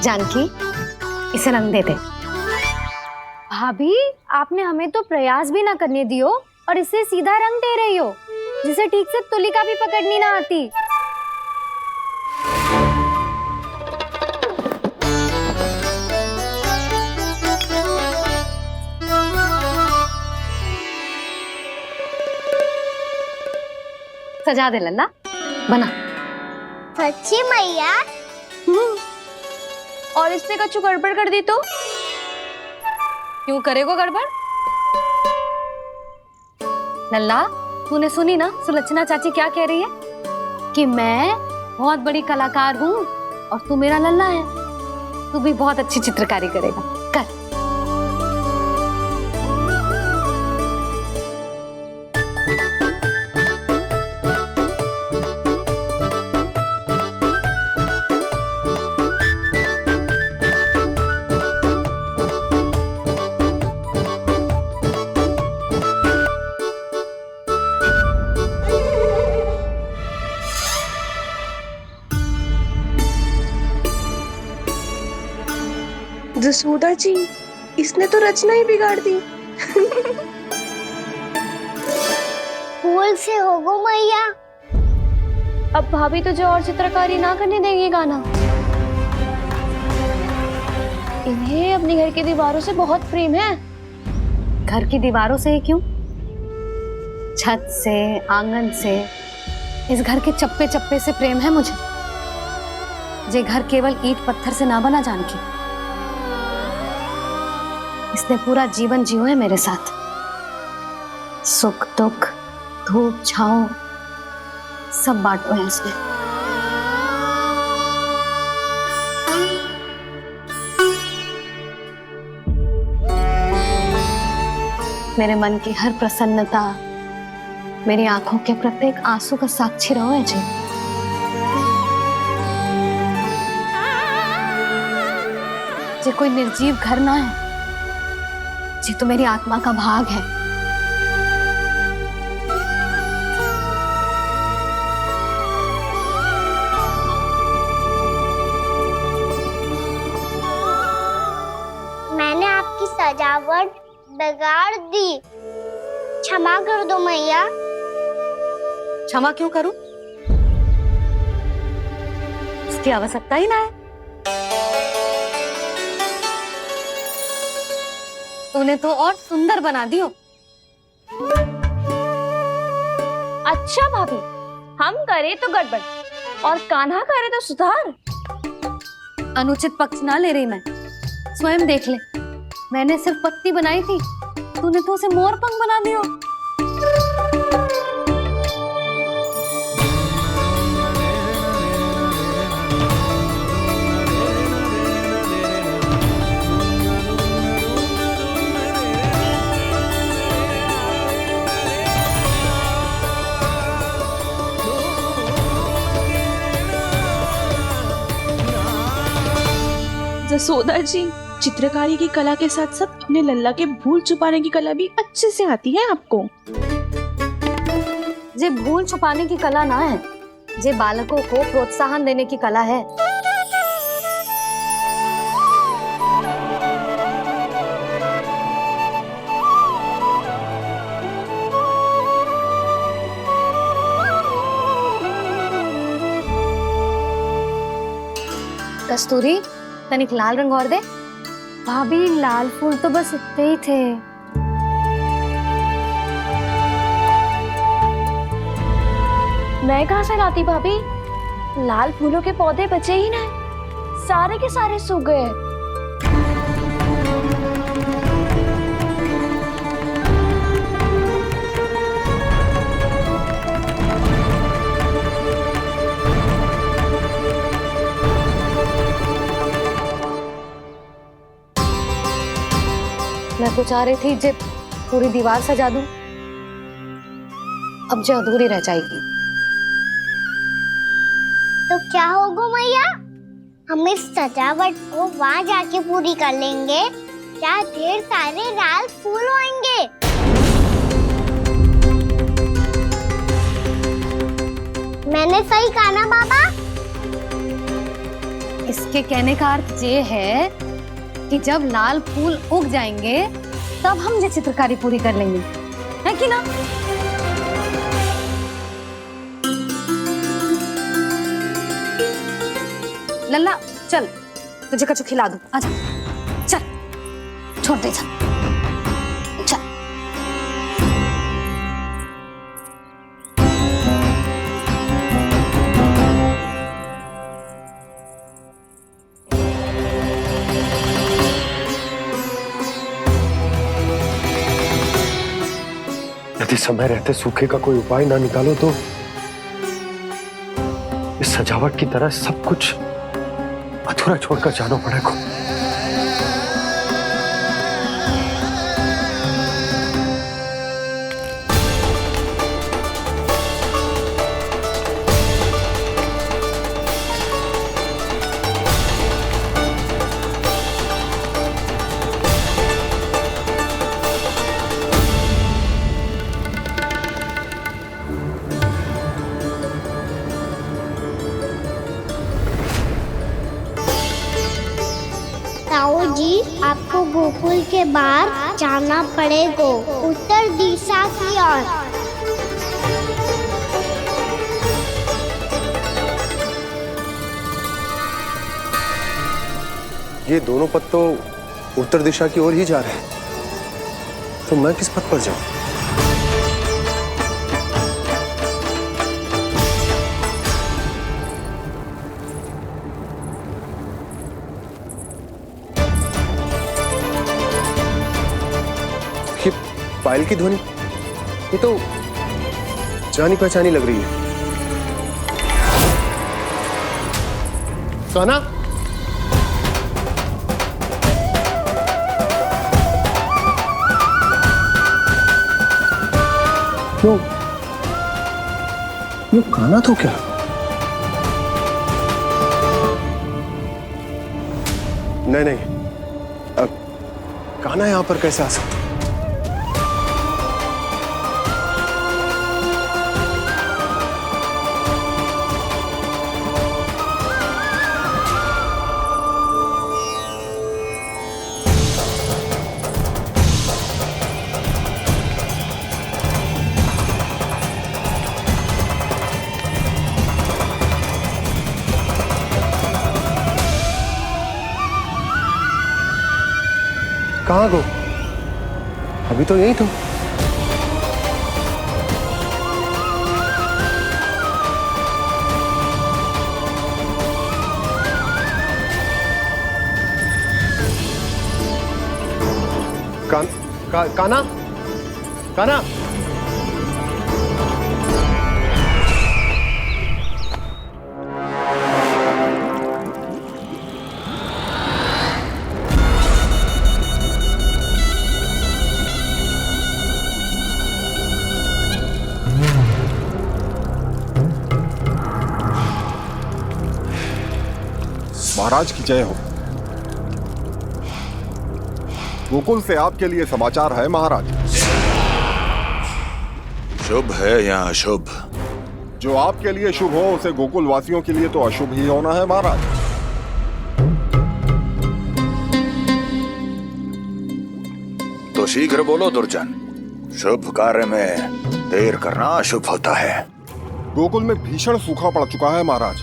जानकी, इसे रंग दे दे। भाभी, आपने हमें तो प्रयास भी ना करने दियो और इसे सीधा रंग दे रही हो, जिसे ठीक से तुलिका भी पकड़नी ना आती। सजा दे लल्ला, बना। सच्ची मैया? और इसने कछु गड़बड़ कर दी तो? क्यों करेगो गड़बड़? लल्ला, तूने सुनी ना सुलक्षणा चाची क्या कह रही है? कि मैं बहुत बड़ी कलाकार हूँ और तू मेरा लल्ला है। तू भी बहुत अच्छी चित्रकारी करेगा, कर। जसोदा जी, इसने तो रचना ही बिगाड़ दी। फूल से होगो मैया। अब भाभी तुझे और चित्रकारी ना करने देंगी गाना। इन्हें अपने घर की दीवारों से बहुत प्रेम है। घर की दीवारों से ही क्यों? छत से, आंगन से, इस घर के चप्पे चप्पे से प्रेम है मुझे। ये घर केवल ईंट पत्थर से ना बना जानकी। इसने पूरा जीवन जियो है मेरे साथ। सुख दुख, धूप छांव सब बांटो है इसने। मेरे मन की हर प्रसन्नता, मेरी आंखों के प्रत्येक आंसू का साक्षी रहो है जी। ये कोई निर्जीव घर ना है, ये तो मेरी आत्मा का भाग है। मैंने आपकी सजावट बिगाड़ दी, क्षमा कर दो मैया। क्षमा क्यों करूं? इसकी आवश्यकता ही ना है। तूने तो और सुंदर बना दियो। अच्छा भाभी, हम करे तो गड़बड़ और कान्हा करे तो सुधार। अनुचित पक्ष ना ले रही मैं, स्वयं देख ले। मैंने सिर्फ पत्ती बनाई थी, तूने तो उसे मोरपंख बना दियो। जसोदा जी, चित्रकारी की कला के साथ साथ अपने लल्ला के भूल छुपाने की कला भी अच्छे से आती है आपको। ये भूल छुपाने की कला ना है, ये बालकों को प्रोत्साहन देने की कला है। कस्तूरी, तनिक लाल रंग और दे। भाभी, लाल फूल तो बस इतने ही थे। मैं कहाँ से लाती भाभी? लाल फूलों के पौधे बचे ही ना, सारे के सारे सूख गए। मैं तो चाह रही थी जे पूरी दीवार सजा दूं, अब जो अधूरी रह जाएगी। तो क्या होगा मैया? हम इस सजावट को वहाँ जाके पूरी कर लेंगे, जहाँ ढेर सारे लाल फूल होंगे। मैंने सही कहा ना बाबा? इसके कहने का अर्थ ये है कि जब लाल फूल उग जाएंगे तब हम ये चित्रकारी पूरी कर लेंगे, है कि ना? लल्ला चल, तुझे कछु खिला दूं, आजा चल, छोड़ दे चल। यदि समय रहते सूखे का कोई उपाय ना निकालो तो इस सजावट की तरह सब कुछ अधूरा छोड़कर जाना पड़ेगा। ताऊ जी, आपको गोकुल के बाहर जाना पड़ेगा, उत्तर दिशा की ओर। ये दोनों पथ तो उत्तर दिशा की ओर ही जा रहे हैं, तो मैं किस पथ पर जाऊं? ये पायल की ध्वनि, ये तो जानी पहचानी लग रही है। कान्हा, यो कान्हा तो क्या? नहीं, अब कान्हा यहां पर कैसे आ सकता? कहाँ गो? अभी तो यही तो। कान्हा, कान्हा, महाराज की जय हो। गोकुल से आपके लिए समाचार है महाराज। शुभ है या अशुभ? जो आपके लिए शुभ हो उसे गोकुल वासियों के लिए तो अशुभ ही होना है महाराज। तो शीघ्र बोलो दुर्जन, शुभ कार्य में देर करना अशुभ होता है। गोकुल में भीषण सूखा पड़ चुका है महाराज।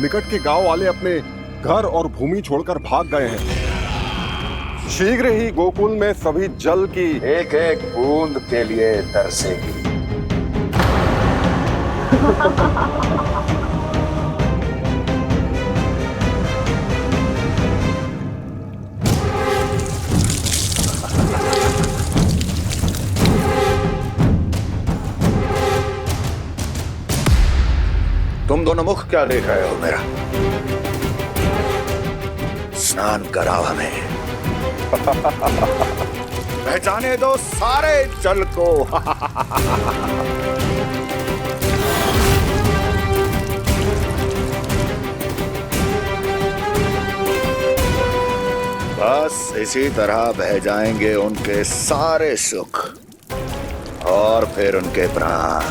निकट के गांव वाले अपने घर और भूमि छोड़कर भाग गए हैं। शीघ्र ही गोकुल में सभी जल की एक एक बूंद के लिए तरसेगी। तुम दोनों मुख क्या देख रहे हो मेरा? स्नान कराओ हमें। पहचाने दो सारे जल को। बस इसी तरह बह जाएंगे उनके सारे सुख और फिर उनके प्राण।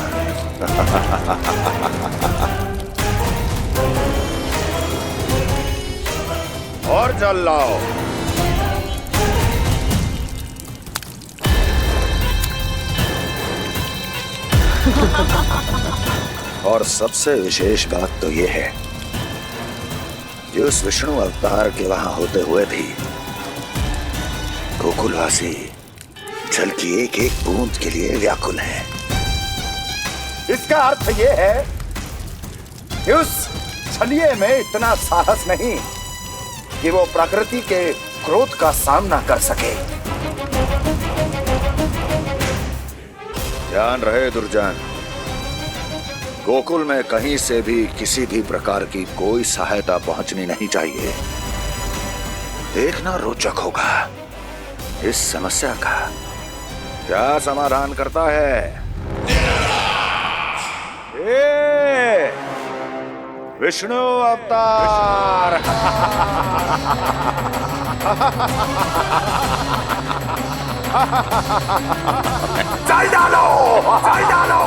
जल लाओ। और सबसे विशेष बात तो ये है कि उस विष्णु अवतार के वहां होते हुए भी गोकुलवासी जल की एक एक बूंद के लिए व्याकुल है। इसका अर्थ ये है कि उस छलिए में इतना साहस नहीं कि वो प्रकृति के क्रोध का सामना कर सके। ध्यान रहे दुर्जन, गोकुल में कहीं से भी किसी भी प्रकार की कोई सहायता पहुंचनी नहीं चाहिए। देखना रोचक होगा इस समस्या का क्या समाधान करता है। विष्णु अवतार। चल डालो, चल डालो।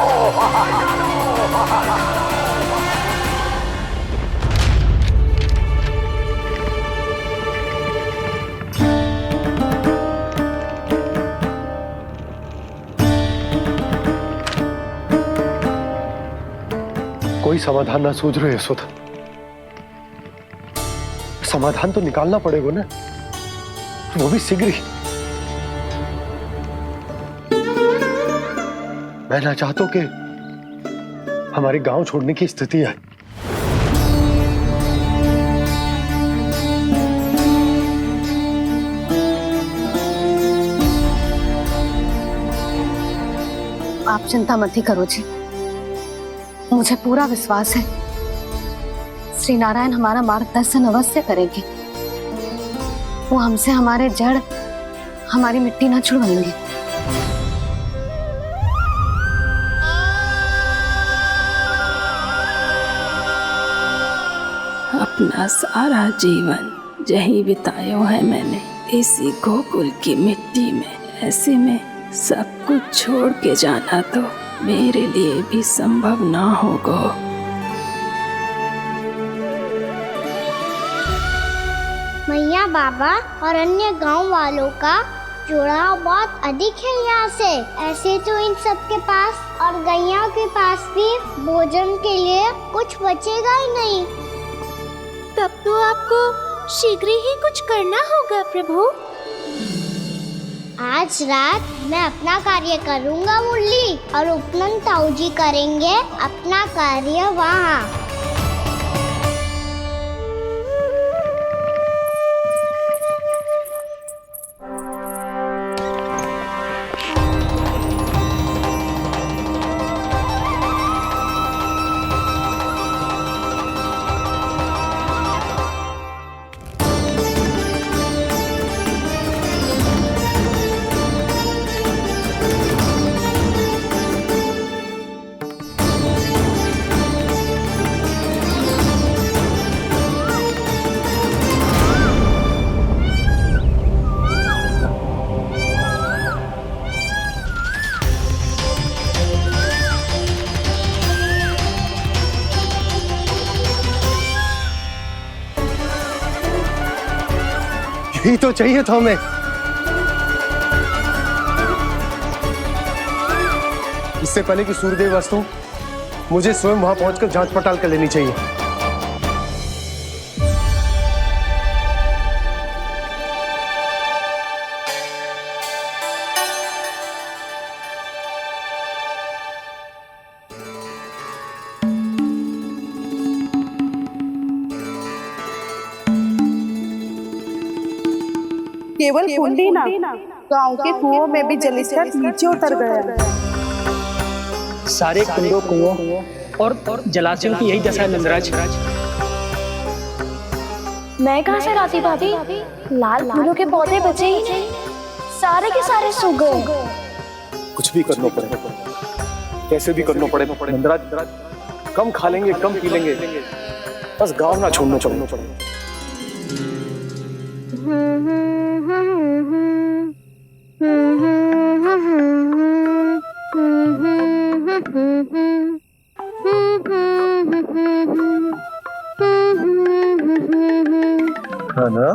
कोई समाधान ना सूझ रहे यशोदा। समाधान तो निकालना पड़ेगा ना, वो भी शीघ्र ही। मैं ना चाहता हूं कि हमारे गांव छोड़ने की स्थिति है। आप चिंता मत ही करो जी, मुझे पूरा विश्वास है श्री नारायण हमारा मार्गदर्शन अवश्य करेंगे। वो हमसे हमारे जड़, हमारी मिट्टी ना छुड़वाएंगे। अपना सारा जीवन यही बिताया है मैंने, इसी गोकुल की मिट्टी में। ऐसे में सब कुछ छोड़ के जाना तो मेरे लिए भी संभव ना होगा। मैया, बाबा और अन्य गांव वालों का जुड़ाव बहुत अधिक है यहाँ से। ऐसे तो इन सब के पास और गैया के पास भी भोजन के लिए कुछ बचेगा ही नहीं। तब तो आपको शीघ्र ही कुछ करना होगा प्रभु। आज रात मैं अपना कार्य करूँगा मुरली, और उपनंद ताऊ जी करेंगे अपना कार्य वहाँ। यही तो चाहिए था हमें। इससे पहले कि सूर्यदेव अस्त हो, मुझे स्वयं वहां पहुंचकर जांच पड़ताल कर लेनी चाहिए। केवल कुंडी ना, गांव के कुओं में भी जलस्तर नीचे उतर गया। सारे कुंडों, कुओं और जलाशयों की यही दशा है नंदराज। मैं कहाँ से लाती भाभी? लाल फूलों के पौधे बचे ही नहीं, सारे के सारे सूख गए। कुछ भी करना पड़ेगा, कैसे भी करना पड़ेगा नंदराज। कम खा लेंगे, कम पी लेंगे, बस गांव ना छोड़ना पड़ेगा। है ना?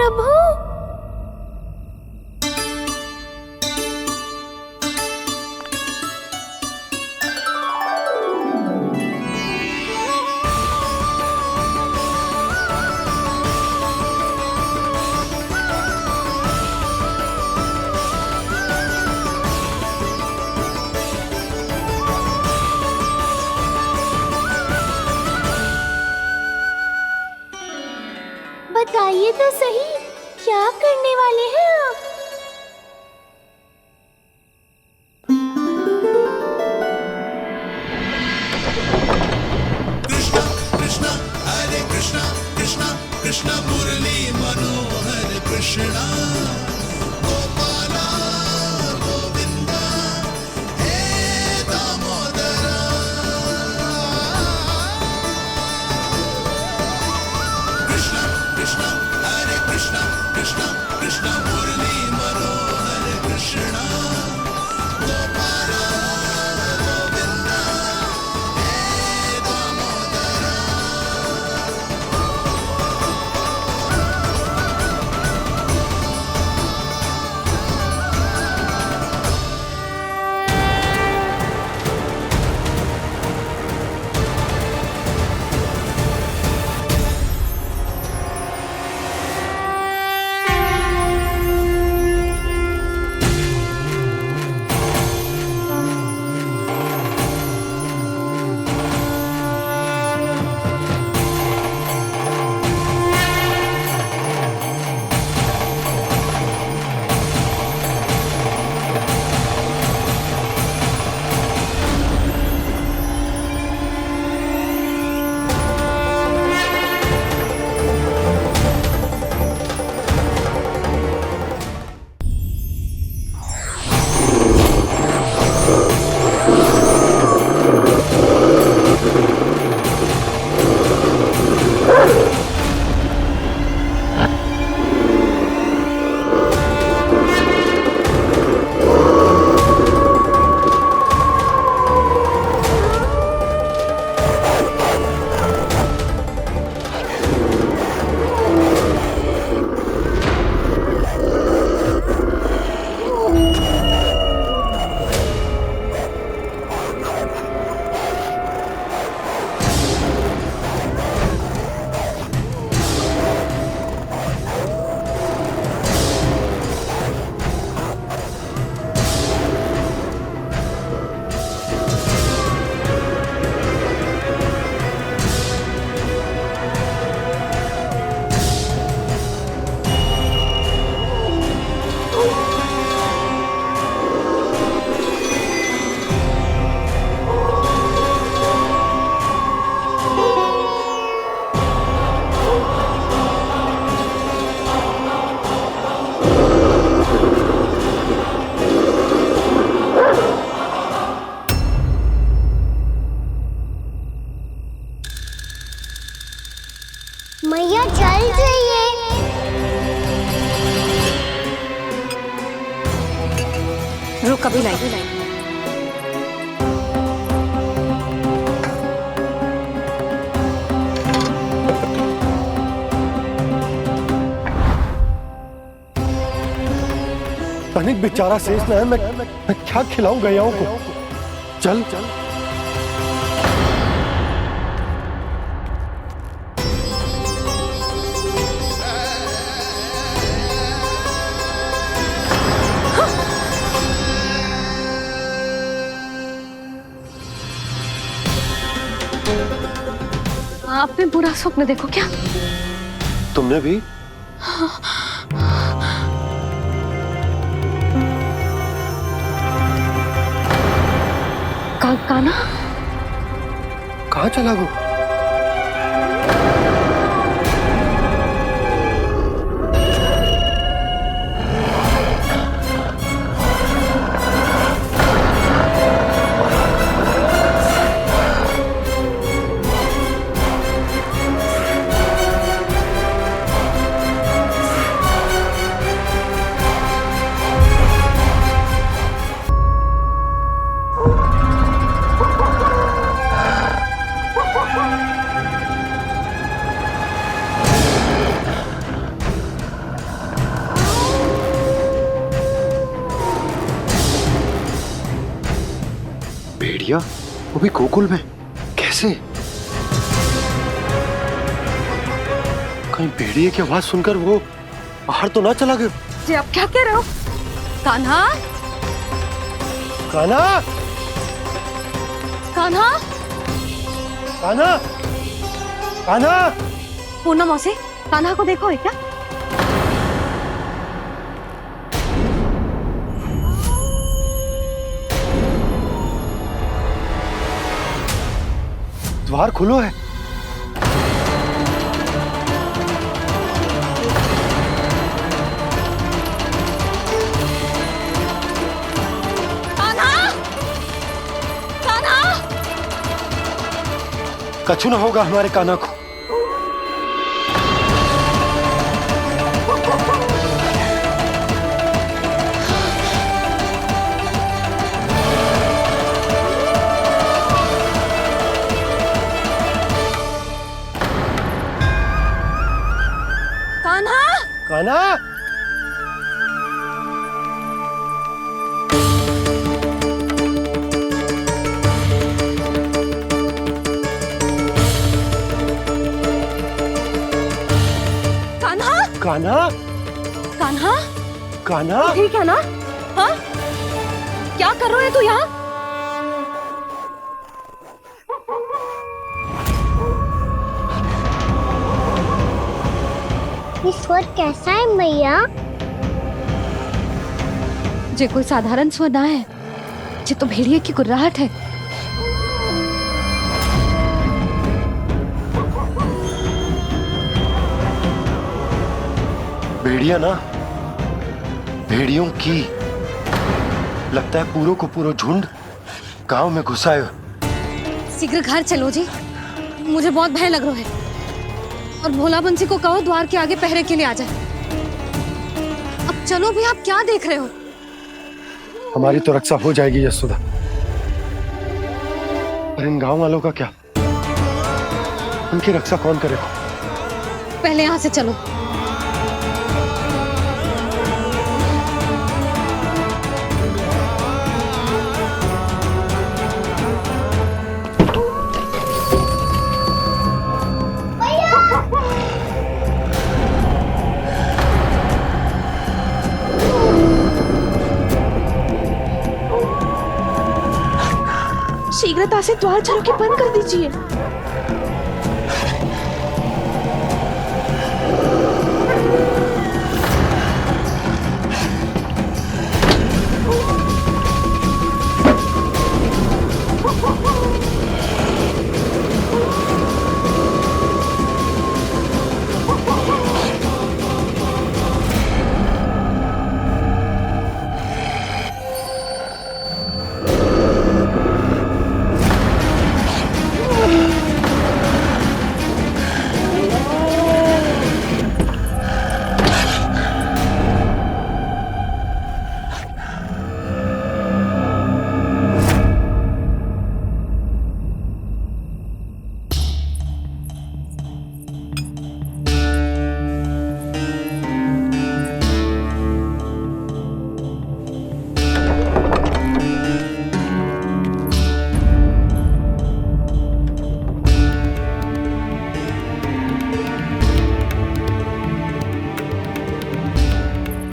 प्रभु। बताइए तो सही, क्या करने वाले हैं आप? कृष्णा कृष्णा हरे कृष्णा कृष्णा कृष्णा मुरली मनोहर कृष्णा गोपाला गोविंदा हे दामोदरा। कृष्णा कृष्णा हरे कृष्णा कृष्णा कृष्णा मुरली मनोहर कृष्णा गोपाला गोविंदा हे दामोदरा। मैया जल जाइए। रुक अभी लाई। तनिक बेचारा शेष न है, मैं क्या खिलाऊं गयाओं को। चल चल आपने बुरा स्वप्न देखो क्या? तुमने भी? काना कहाँ चला गो? भेड़िया, वो भी गोकुल में, कैसे? कहीं भेड़िए की आवाज सुनकर वो बाहर तो ना चला गया? जी आप क्या कह रहे हो? कान्हा, कान्हा, कान्हा, कान्हा, कान्हा! पूर्णा मौसी, कान्हा को देखो है क्या? द्वार खुलो है। कछु ना होगा हमारे कान्हा को। कान्हा, कान्हा, कान्हा, कान्हा, कान्हा, ठीक है ना? हाँ? क्या कर रहे हो तू यहाँ? ये स्वर कैसा है मैया? जे कोई साधारण स्वर ना है, जे तो भेड़िए की गुर्राहट है। भेड़िया ना, भेड़ियों की, लगता है पूरो को पूरो झुंड गांव में घुसा है। शीघ्र घर चलो जी, मुझे बहुत भय लग रहा है। और भोला बंसी को कहो द्वार के आगे पहरे के लिए आ जाए। अब चलो भी, आप क्या देख रहे हो? हमारी तो रक्षा हो जाएगी यशोदा, पर इन गांव वालों का क्या? उनकी रक्षा कौन करेगा? पहले यहाँ से चलो। शीघ्रता से द्वार चलो के बंद कर दीजिए।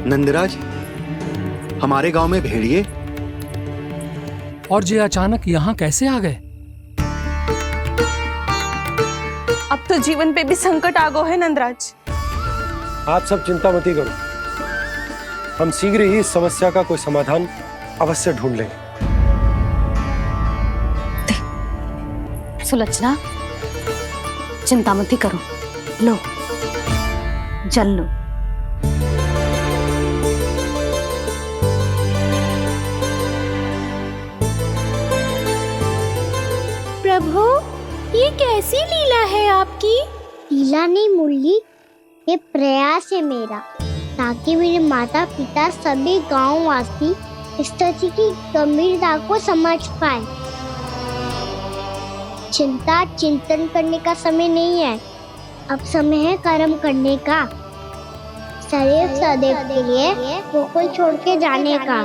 नंदराज, हमारे गांव में भेड़िए और ये अचानक यहाँ कैसे आ गए? अब तो जीवन पे भी संकट आ गो है नंदराज। आप सब चिंता मत करो, हम शीघ्र ही इस समस्या का कोई समाधान अवश्य ढूंढ लेंगे। सुलक्षणा, चिंता मत करो, लो जल लो। प्रभु, ये कैसी लीला है आपकी? लीला नहीं मुरली, ये प्रयास है मेरा, ताकि मेरे माता पिता सभी गांव वासी इस स्थिति की गंभीरता को समझ पाए। चिंता चिंतन करने का समय नहीं है, अब समय है कर्म करने का, सदैव सदैव के लिए गोकुल छोड़ के जाने का।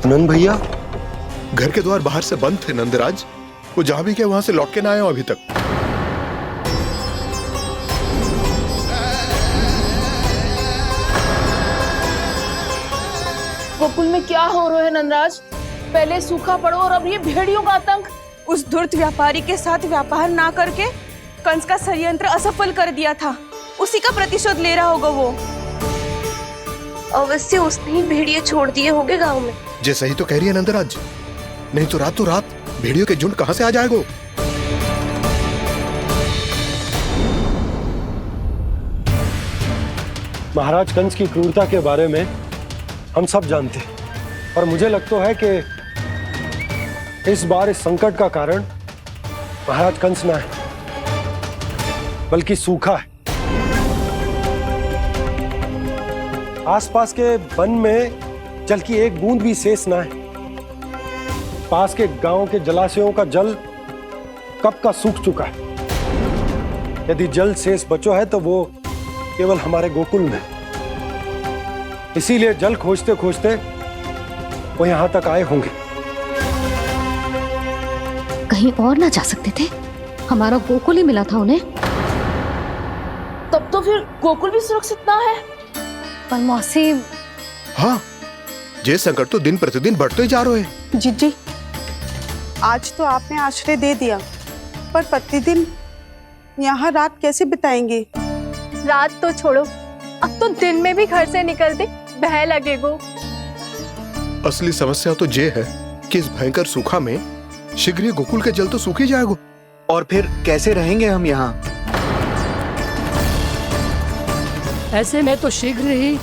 सुनन भैया, घर के द्वार बाहर से बंद थे नंदराज। वो जहां भी गए वहां से लौट के ना आए हो अभी तक। गोकुल में क्या हो रहा है नंदराज? पहले सूखा पड़ो और अब ये भेड़ियों का आतंक। उस धूर्त व्यापारी के साथ व्यापार ना करके कंस का षड्यंत्र असफल कर दिया था, उसी का प्रतिशोध ले रहा होगा वो। अवश्य उसने ही भेड़िए छोड़ दिए होंगे गांव में। जे सही तो कह रही है नंदराज, नहीं तो रात भेड़ियों के झुंड कहां से आ जाएगा? महाराज कंस की क्रूरता के बारे में हम सब जानते हैं, और मुझे लगता है कि इस बार इस संकट का कारण महाराज कंस ना है, बल्कि सूखा है। आसपास के वन में जल की एक बूंद भी शेष ना है। पास के गांव के जलाशयों का जल कब का सूख चुका है। यदि जल शेष बचो है तो वो केवल हमारे गोकुल में। इसीलिए जल खोजते खोजते वो यहां तक आए होंगे। कहीं और ना जा सकते थे? हमारा गोकुल ही मिला था उन्हें। तब तो फिर गोकुल भी सुरक्षित ना है। पर मौसी, हाँ, ये संकट तो दिन प्रतिदिन बढ़ते जा रहे हैं। जीजी, आज तो आपने आश्रय दे दिया, पर प्रतिदिन यहाँ रात कैसे बिताएंगे? रात तो छोड़ो, अब तो दिन में भी घर से निकलते भय लगेगो। असली समस्या तो ये है कि इस भयंकर सूखा में शीघ्र ही गोकुल के जल तो सूख ही जाएगा। और फिर कैसे रहेंगे हम यहाँ? ऐसे में तो शीघ्र ही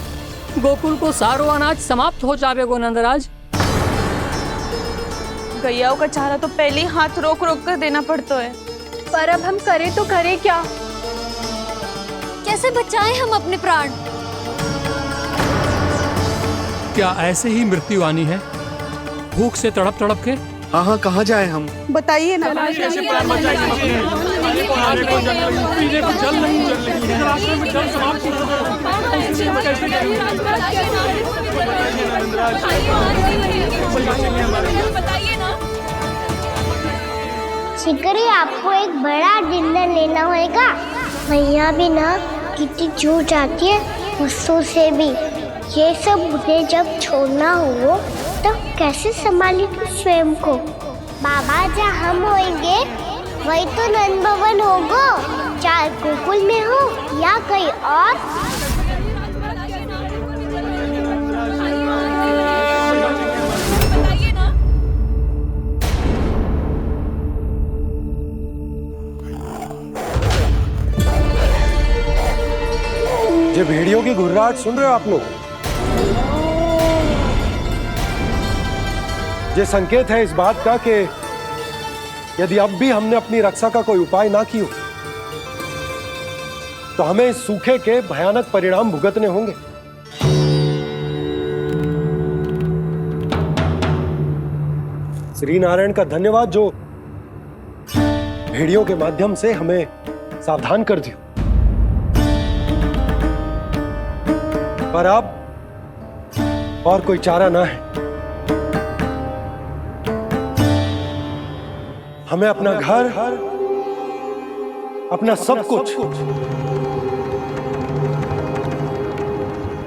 गोकुल को सारो अनाज समाप्त हो जाएगो नंदराज। गैयाओं का चारा तो पहले ही हाथ रोक रोक कर देना पड़ता है। पर अब हम करें तो करें क्या? कैसे बचाएं हम अपने प्राण? क्या ऐसे ही मृत्यु आनी है, भूख से तड़प तड़प के? हाँ, कहाँ जाए हम? बताइए ना। शिकारी, आपको एक बड़ा डिनर लेना होगा। मैया भी ना कितनी जूझ जाती है गुस्सों से भी। ये सब उन्हें जब छोड़ना हो तो कैसे संभाली तू स्वयं को? बाबा जहाँ हम होंगे वही तो नंद भवन होगा, चाहे गोकुल में हो या कहीं और। ये भेड़ियों की घुर्राहट सुन रहे हो आप लोग? ये संकेत है इस बात का कि यदि अब भी हमने अपनी रक्षा का कोई उपाय ना किया तो हमें इस सूखे के भयानक परिणाम भुगतने होंगे। श्री नारायण का धन्यवाद जो भेड़ियों के माध्यम से हमें सावधान कर दिया। पर अब और कोई चारा ना है। हमें अपना घर, अपना सब कुछ,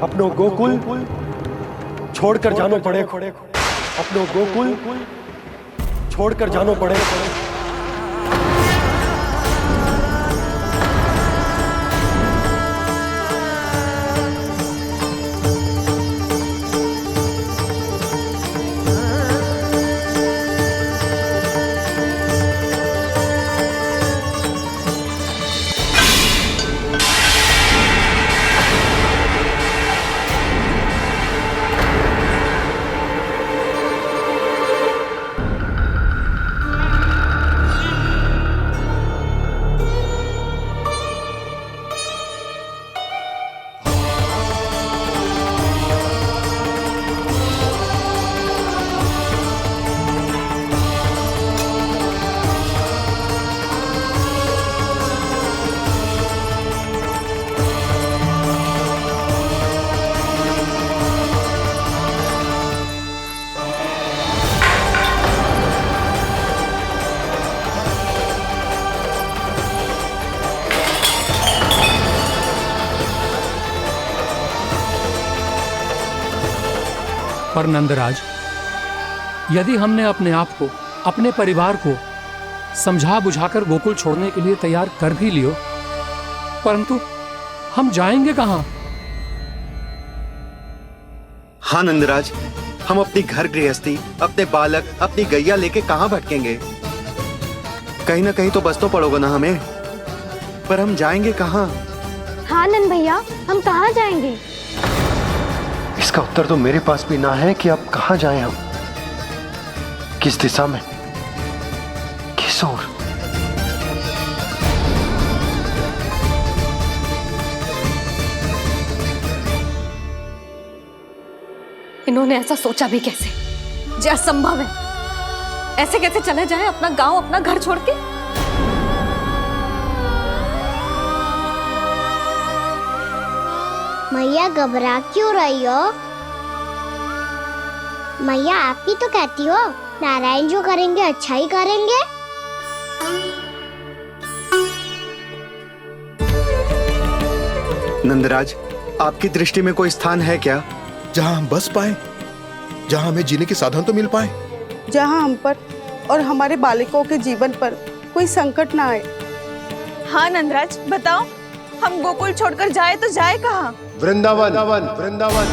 अपनो गोकुल छोड़कर जानो पड़े। अपनो गोकुल छोड़कर जानो पड़े। पर नंदराज, यदि हमने अपने आप को, अपने परिवार को समझा बुझाकर गोकुल छोड़ने के लिए तैयार कर भी लियो, परंतु हम जाएंगे कहां? हाँ नंदराज, हम अपनी घर गृहस्थी, अपने बालक, अपनी गैया लेके कहाँ भटकेंगे? कहीं ना कहीं तो बस तो पड़ोगे ना हमें, पर हम जाएंगे कहाँ? हाँ नंद भैया, हम कहाँ जाएंगे? इसका उत्तर तो मेरे पास भी ना है कि अब कहाँ जाएं हम, किस दिशा में, किस ओर। इन्होंने ऐसा सोचा भी कैसे? जो असंभव है। ऐसे कैसे चले जाए अपना गांव, अपना घर छोड़ के? मैया घबरा क्यों रही हो? मैया आप ही तो कहती हो नारायण जो करेंगे अच्छा ही करेंगे। नंदराज, आपकी दृष्टि में कोई स्थान है क्या जहां हम बस पाए, जहां हमें जीने के साधन तो मिल पाए, जहाँ हम पर और हमारे बालकों के जीवन पर कोई संकट ना आए? हाँ नंदराज, बताओ, हम गोकुल छोड़कर जाए तो जाए कहाँ? वृंदावन, वृंदावन।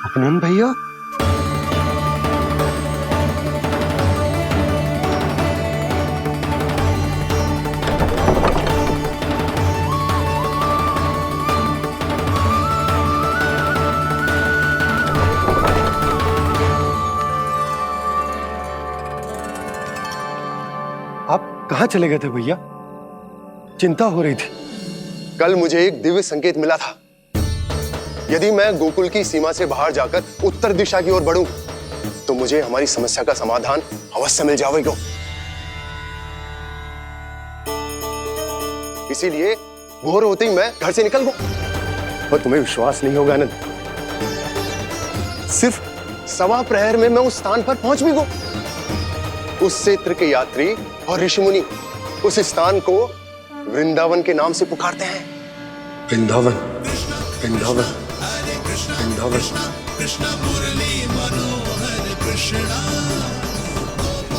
अपनन भैया, आप कहाँ चले गए थे भैया? चिंता हो रही थी। कल मुझे एक दिव्य संकेत मिला था। यदि मैं गोकुल की सीमा से बाहर जाकर उत्तर दिशा की ओर बढ़ूं, तो मुझे हमारी समस्या का समाधान अवश्य मिल जाएगा। इसीलिए भोर होते ही मैं घर से निकल गया। और तुम्हें विश्वास नहीं होगा आनंद, सिर्फ 1.25 प्रहर में मैं उस स्थान पर पहुंच भी गया। उस क्षेत्र के यात्री और ऋषिमुनि उस स्थान को वृंदावन के नाम से पुकारते हैं। वृंदावन, वृंदावन, वृंदावन।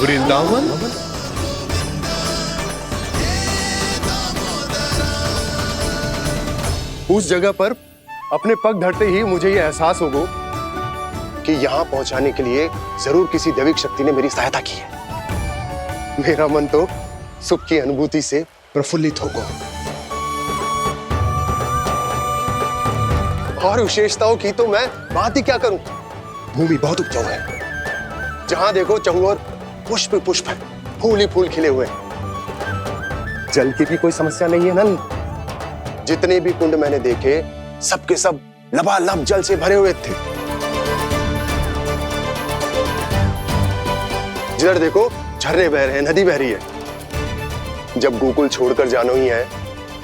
वृंदावन। उस जगह पर अपने पग धरते ही मुझे यह एहसास होगा कि यहां पहुंचाने के लिए जरूर किसी दैविक शक्ति ने मेरी सहायता की है। मेरा मन तो सुख की अनुभूति से प्रफुल्लित होगा। और विशेषताओं की तो मैं बात ही क्या करूं। भूमि बहुत उपजाऊ है, जहां देखो चहुओर पुष्प पुष्प है, फूल ही फूल खिले हुए हैं। जल की भी कोई समस्या नहीं है नंद। जितने भी कुंड मैंने देखे, सबके सब लबालब जल से भरे हुए थे। जिधर देखो झरने बह रहे हैं, नदी बह रही है। जब गोकुल छोड़कर जाना ही है,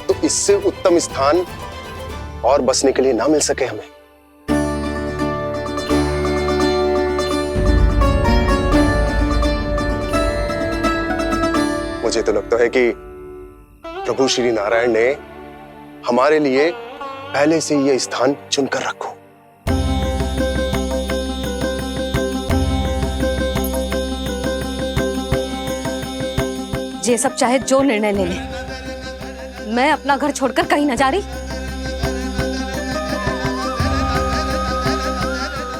तो इससे उत्तम स्थान और बसने के लिए ना मिल सके हमें। मुझे तो लगता है कि प्रभु श्री नारायण ने हमारे लिए पहले से यह स्थान चुनकर रखो। ये सब चाहे जो निर्णय ले ले, मैं अपना घर छोड़कर कहीं न जा रही।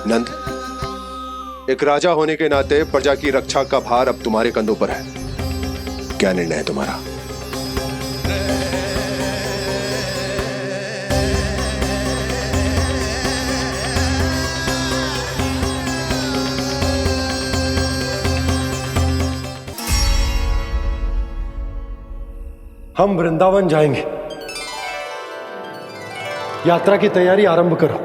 नंद, एक राजा होने के नाते प्रजा की रक्षा का भार अब तुम्हारे कंधों पर है। क्या निर्णय है तुम्हारा? हम वृंदावन जाएंगे। यात्रा की तैयारी आरंभ करो।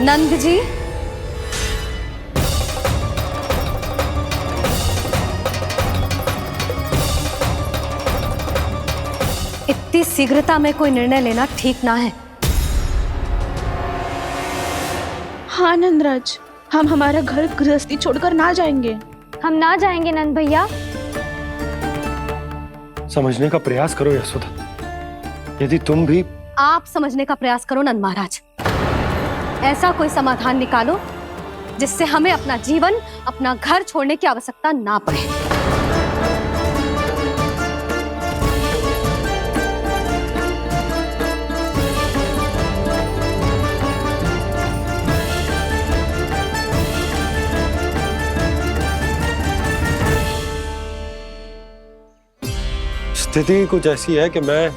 नंद जी, इतनी शीघ्रता में कोई निर्णय लेना ठीक ना है। हाँ नंदराज, हम हमारा घर गृहस्थी छोड़कर ना जाएंगे। हम ना जाएंगे नंद भैया। समझने का प्रयास करो यशोदा। यदि तुम भी आप समझने का प्रयास करो नंद महाराज। ऐसा कोई समाधान निकालो जिससे हमें अपना जीवन, अपना घर छोड़ने की आवश्यकता ना पड़े। स्थिति कुछ ऐसी है कि मैं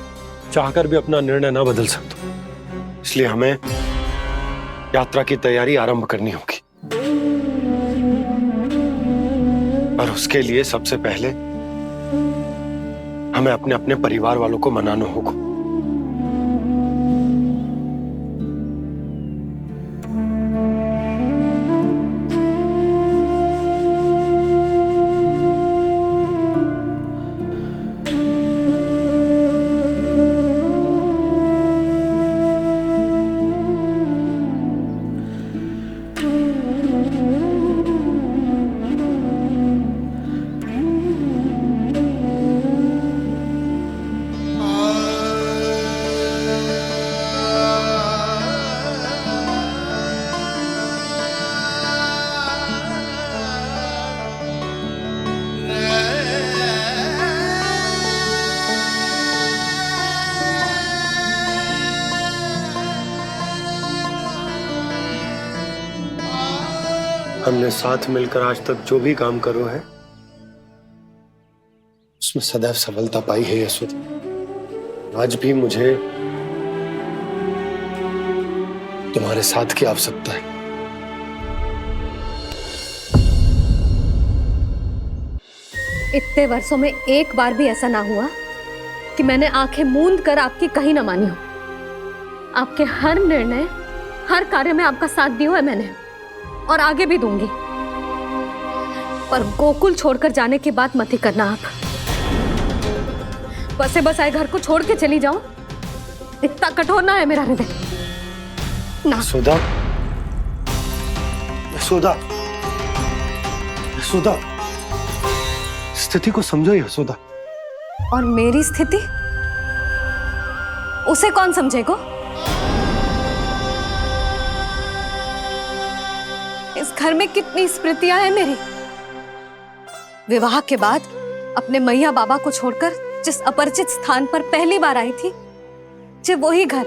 चाहकर भी अपना निर्णय ना बदल सकता, इसलिए हमें यात्रा की तैयारी आरंभ करनी होगी। और उसके लिए सबसे पहले हमें अपने अपने परिवार वालों को मनाना होगा। हमने साथ मिलकर आज तक जो भी काम करो है उसमें सदैव सफलता पाई है यशोदा। आज भी मुझे तुम्हारे साथ की आवश्यकता है। इतने वर्षों में एक बार भी ऐसा ना हुआ कि मैंने आंखें मूंद कर आपकी कहीं ना मानी हो। आपके हर निर्णय, हर कार्य में आपका साथ दिया है मैंने, और आगे भी दूंगी। पर गोकुल छोड़कर जाने की बात मत ही करना आप। बसे बसाए घर को छोड़ के चली जाऊं, इतना कठोर ना है मेरा हृदय ना। यशोदा, यशोदा, यशोदा, स्थिति को समझो यशोदा। और मेरी स्थिति उसे कौन समझेगा? इस घर में कितनी स्मृतियां हैं मेरी। विवाह के बाद अपने मैया बाबा को छोड़कर जिस अपरिचित स्थान पर पहली बार आई थी, जो वही घर।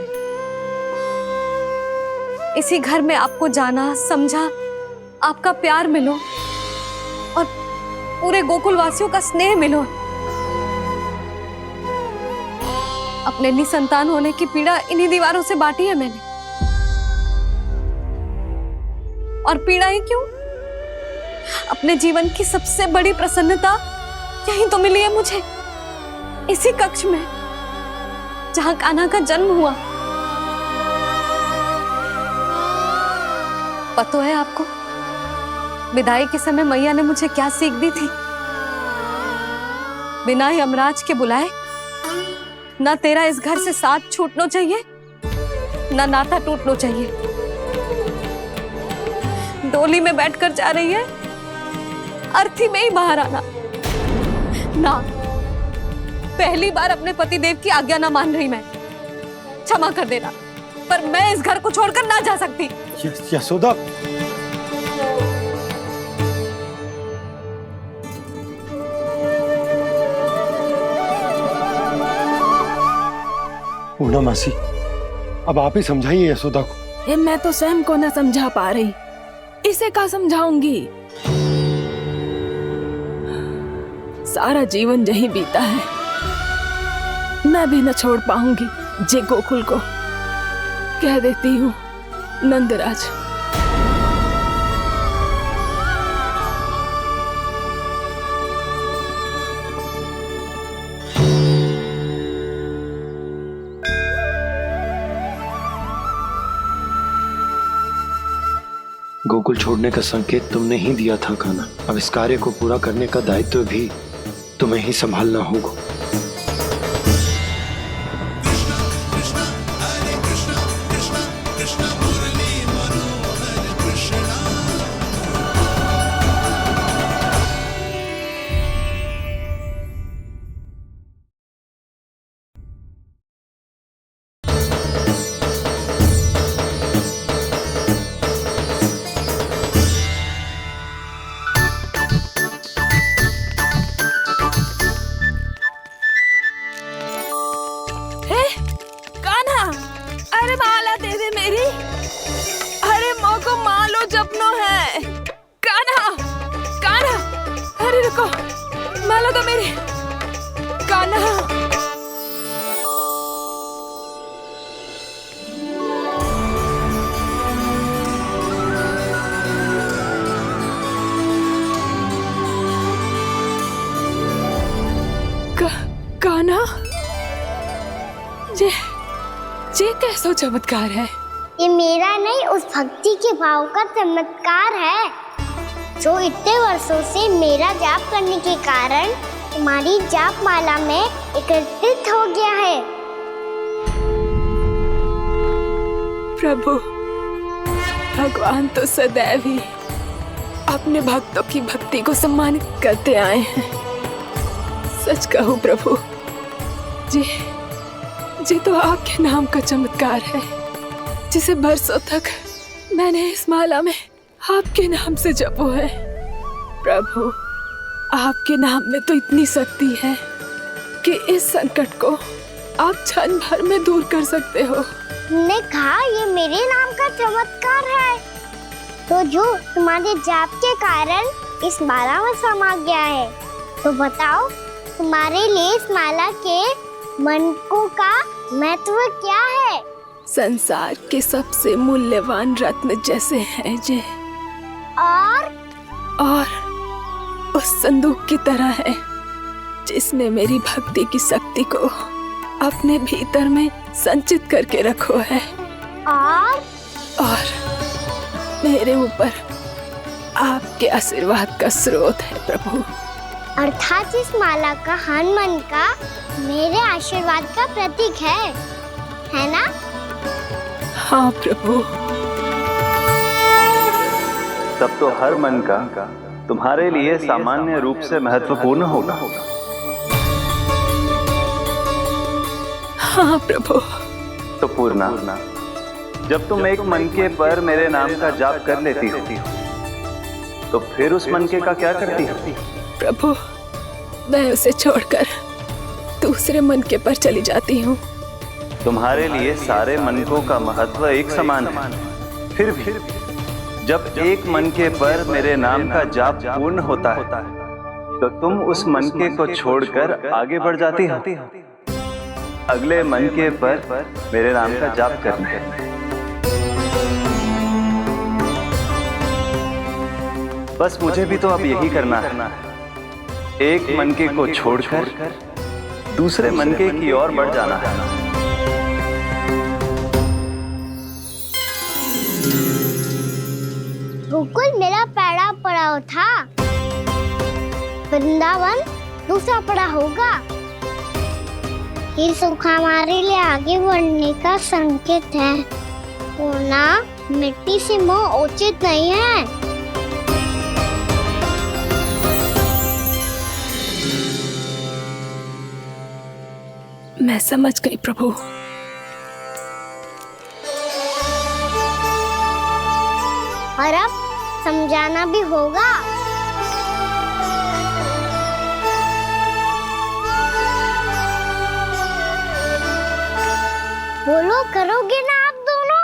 इसी घर में आपको जाना, समझा, आपका प्यार मिलो और पूरे गोकुल वासियों का स्नेह मिलो। अपने निसंतान होने की पीड़ा इन्हीं दीवारों से बांटी है मैंने। और पीड़ा ही क्यों? अपने जीवन की सबसे बड़ी प्रसन्नता यहीं तो मिली है मुझे, इसी कक्ष में जहां कान्हा का जन्म हुआ। पता है आपको विदाई के समय मैया ने मुझे क्या सीख दी थी? बिना यमराज के बुलाए ना तेरा इस घर से साथ छूटना चाहिए, ना नाता टूटना चाहिए। डोली में बैठकर जा रही है, अर्थी में ही बाहर आना ना। पहली बार अपने पति देव की आज्ञा ना मान रही मैं, क्षमा कर देना, पर मैं इस घर को छोड़कर ना जा सकती। यशोदा, पूर्णा मासी, अब आप ही समझाइए यशोदा को। ये मैं तो स्वयं को न समझा पा रही, इसे क्या समझाऊंगी? सारा जीवन यही बीता है, मैं भी न छोड़ पाऊंगी जे गोकुल को। कह देती हूँ नंदराज। गोकुल छोड़ने का संकेत तुमने ही दिया था कान्हा। अब इस कार्य को पूरा करने का दायित्व भी तुम्हें ही संभालना होगा। सपनों है। कान्हा, कान्हा, अरे रुको, माला तो मेरी। कान्हा, कान्हा, ये कैसा चमत्कार है? ये मेरा नहीं, उस भक्ति के भाव का चमत्कार है जो इतने वर्षों से मेरा जाप करने के कारण तुम्हारी जाप माला में एकत्रित हो गया है। प्रभु, भगवान तो सदैव ही अपने भक्तों की भक्ति को सम्मानित करते आए हैं। सच कहूं प्रभु, जी तो आपके नाम का चमत्कार है, जिसे बरसों तक मैंने इस माला में आपके नाम से जपो है। प्रभु, आपके नाम में तो इतनी शक्ति है कि इस संकट को आप क्षण भर में दूर कर सकते हो। तुमने कहा ये मेरे नाम का चमत्कार है, तो जो तुम्हारे जाप के कारण इस माला में समा गया है, तो बताओ तुम्हारे लिए इस माला के मनकों का महत्व क्या है? संसार के सबसे मूल्यवान रत्न जैसे हैं जे, और उस संदूक की तरह है जिसने मेरी भक्ति की शक्ति को अपने भीतर में संचित करके रखो है, और मेरे ऊपर आपके आशीर्वाद का स्रोत है प्रभु। अर्थात इस माला का हनुमान का मेरे आशीर्वाद का प्रतीक है ना? हाँ प्रभु। तब तो हर मन का तुम्हारे लिए सामान्य रूप से महत्वपूर्ण होगा। हाँ प्रभु। तो पूर्णा, जब तुम एक मनके पर मेरे नाम का जाप कर लेती हो, तो फिर उस मनके का क्या करती हो? प्रभु, मैं उसे छोड़कर दूसरे मनके पर चली जाती हूँ। तुम्हारे लिए सारे मनकों का महत्व एक समान है। फिर भी जब एक मनके पर मेरे नाम का जाप पूर्ण होता है, तो तुम उस मनके को छोड़कर आगे बढ़ जाती हो अगले मनके पर मेरे नाम का जाप करने। बस मुझे भी तो अब यही करना है, एक मनके को छोड़कर दूसरे मनके की ओर बढ़ जाना है। गोकुल मेरा पहला पड़ाव था, वृंदावन दूसरा पड़ा होगा। ये सुख हमारे लिए आगे बढ़ने का संकेत है, पूर्णा, मिट्टी से मोह उचित नहीं है। मैं समझ गई प्रभु। और अब समझाना भी होगा। बोलो, करोगे ना आप दोनों?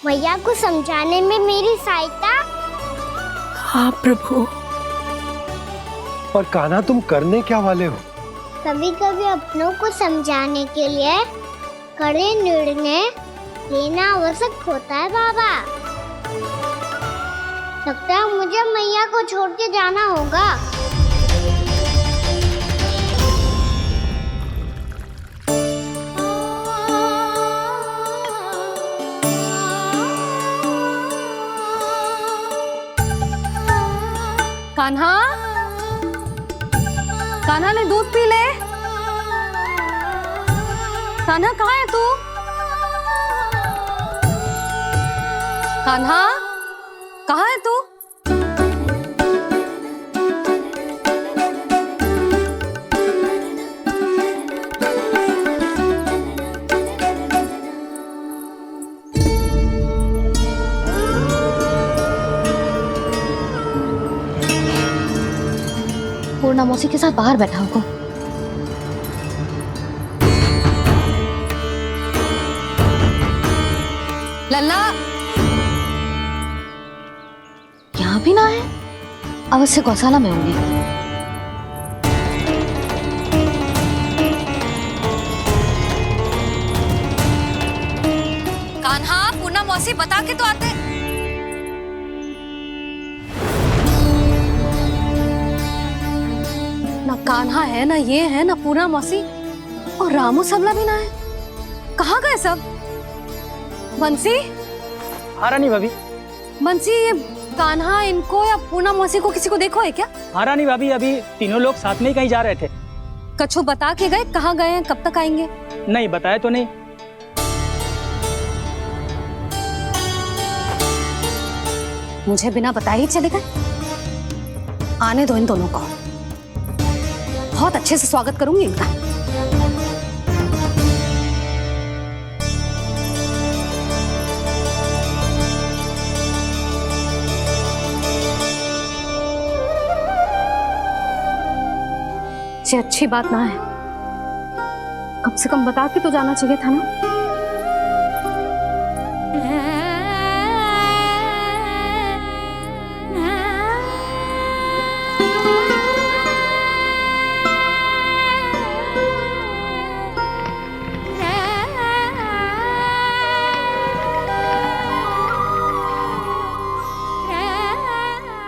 भैया को समझाने में मेरी सहायता? हाँ प्रभु। पर कान्हा, तुम करने क्या वाले हो? कभी कभी अपनों को समझाने के लिए कड़े निर्णय लेना आवश्यक होता है बाबा। लगता है मुझे मैया को छोड़ के जाना होगा। कान्हा, कान्हा ने दूध पी ले। कान्हा कहाँ है तू? कान्हा, कहाँ है तू? पूर्णा मौसी के साथ बाहर बैठा होगा। लल्ला, भाभी ना है, अवश्य गौशाला में होंगे। कान्हा, पूनम मौसी बता के तो आते। ना कान्हा है, ना ये है, ना पूनम मौसी, और रामू सबला भी ना है। कहाँ गए सब? बंसी? हाँ रानी भाभी। बंसी, ये कान्हा इनको या पूनम मौसी को किसी को देखो है क्या? हाँ रानी भाभी, अभी तीनों लोग साथ में ही कहीं जा रहे थे। कछु बता के गए कहाँ गए हैं, कब तक आएंगे? नहीं बताया तो नहीं। मुझे बिना बताए ही चले गए? आने दो इन दोनों को, बहुत अच्छे से स्वागत करूंगी इनका। ये अच्छी बात ना है, कम से कम बता के तो जाना चाहिए था ना।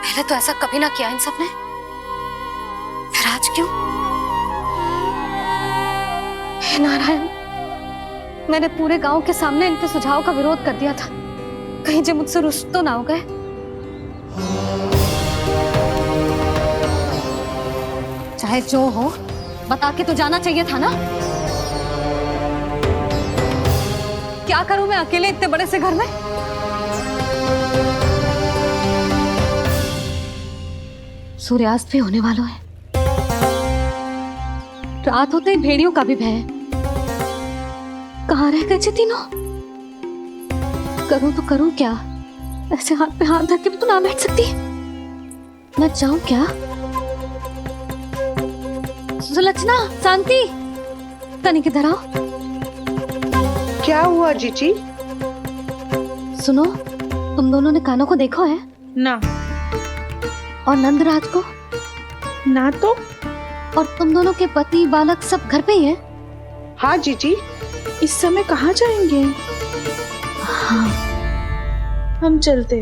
पहले तो ऐसा कभी ना किया इन सब ने, फिर आज क्यों? हे नारायण, मैंने पूरे गांव के सामने इनके सुझाव का विरोध कर दिया था, कहीं जो मुझसे रुष्ट तो ना हो गए। चाहे जो हो, बता के तो जाना चाहिए था ना। क्या करूं मैं अकेले इतने बड़े से घर में? सूर्यास्त भी होने वाला है, रात होते ही भेड़ियों का भी भय है। कहाँ रह गए तीनों? करूं तो करूं क्या? ऐसे हाथ पे हाथ धर के भी तो ना बैठ सकती। मैं जाऊं क्या? सुलक्षणा, शांति, तनिक इधर आओ। क्या हुआ जीजी? सुनो, तुम दोनों ने कानों को देखो है? ना। और नंदराज को? ना तो। और तुम दोनों के पति बालक सब घर पे ही हैं? हाँ जीजी, इस समय कहाँ जाएंगे? हाँ, हम चलते।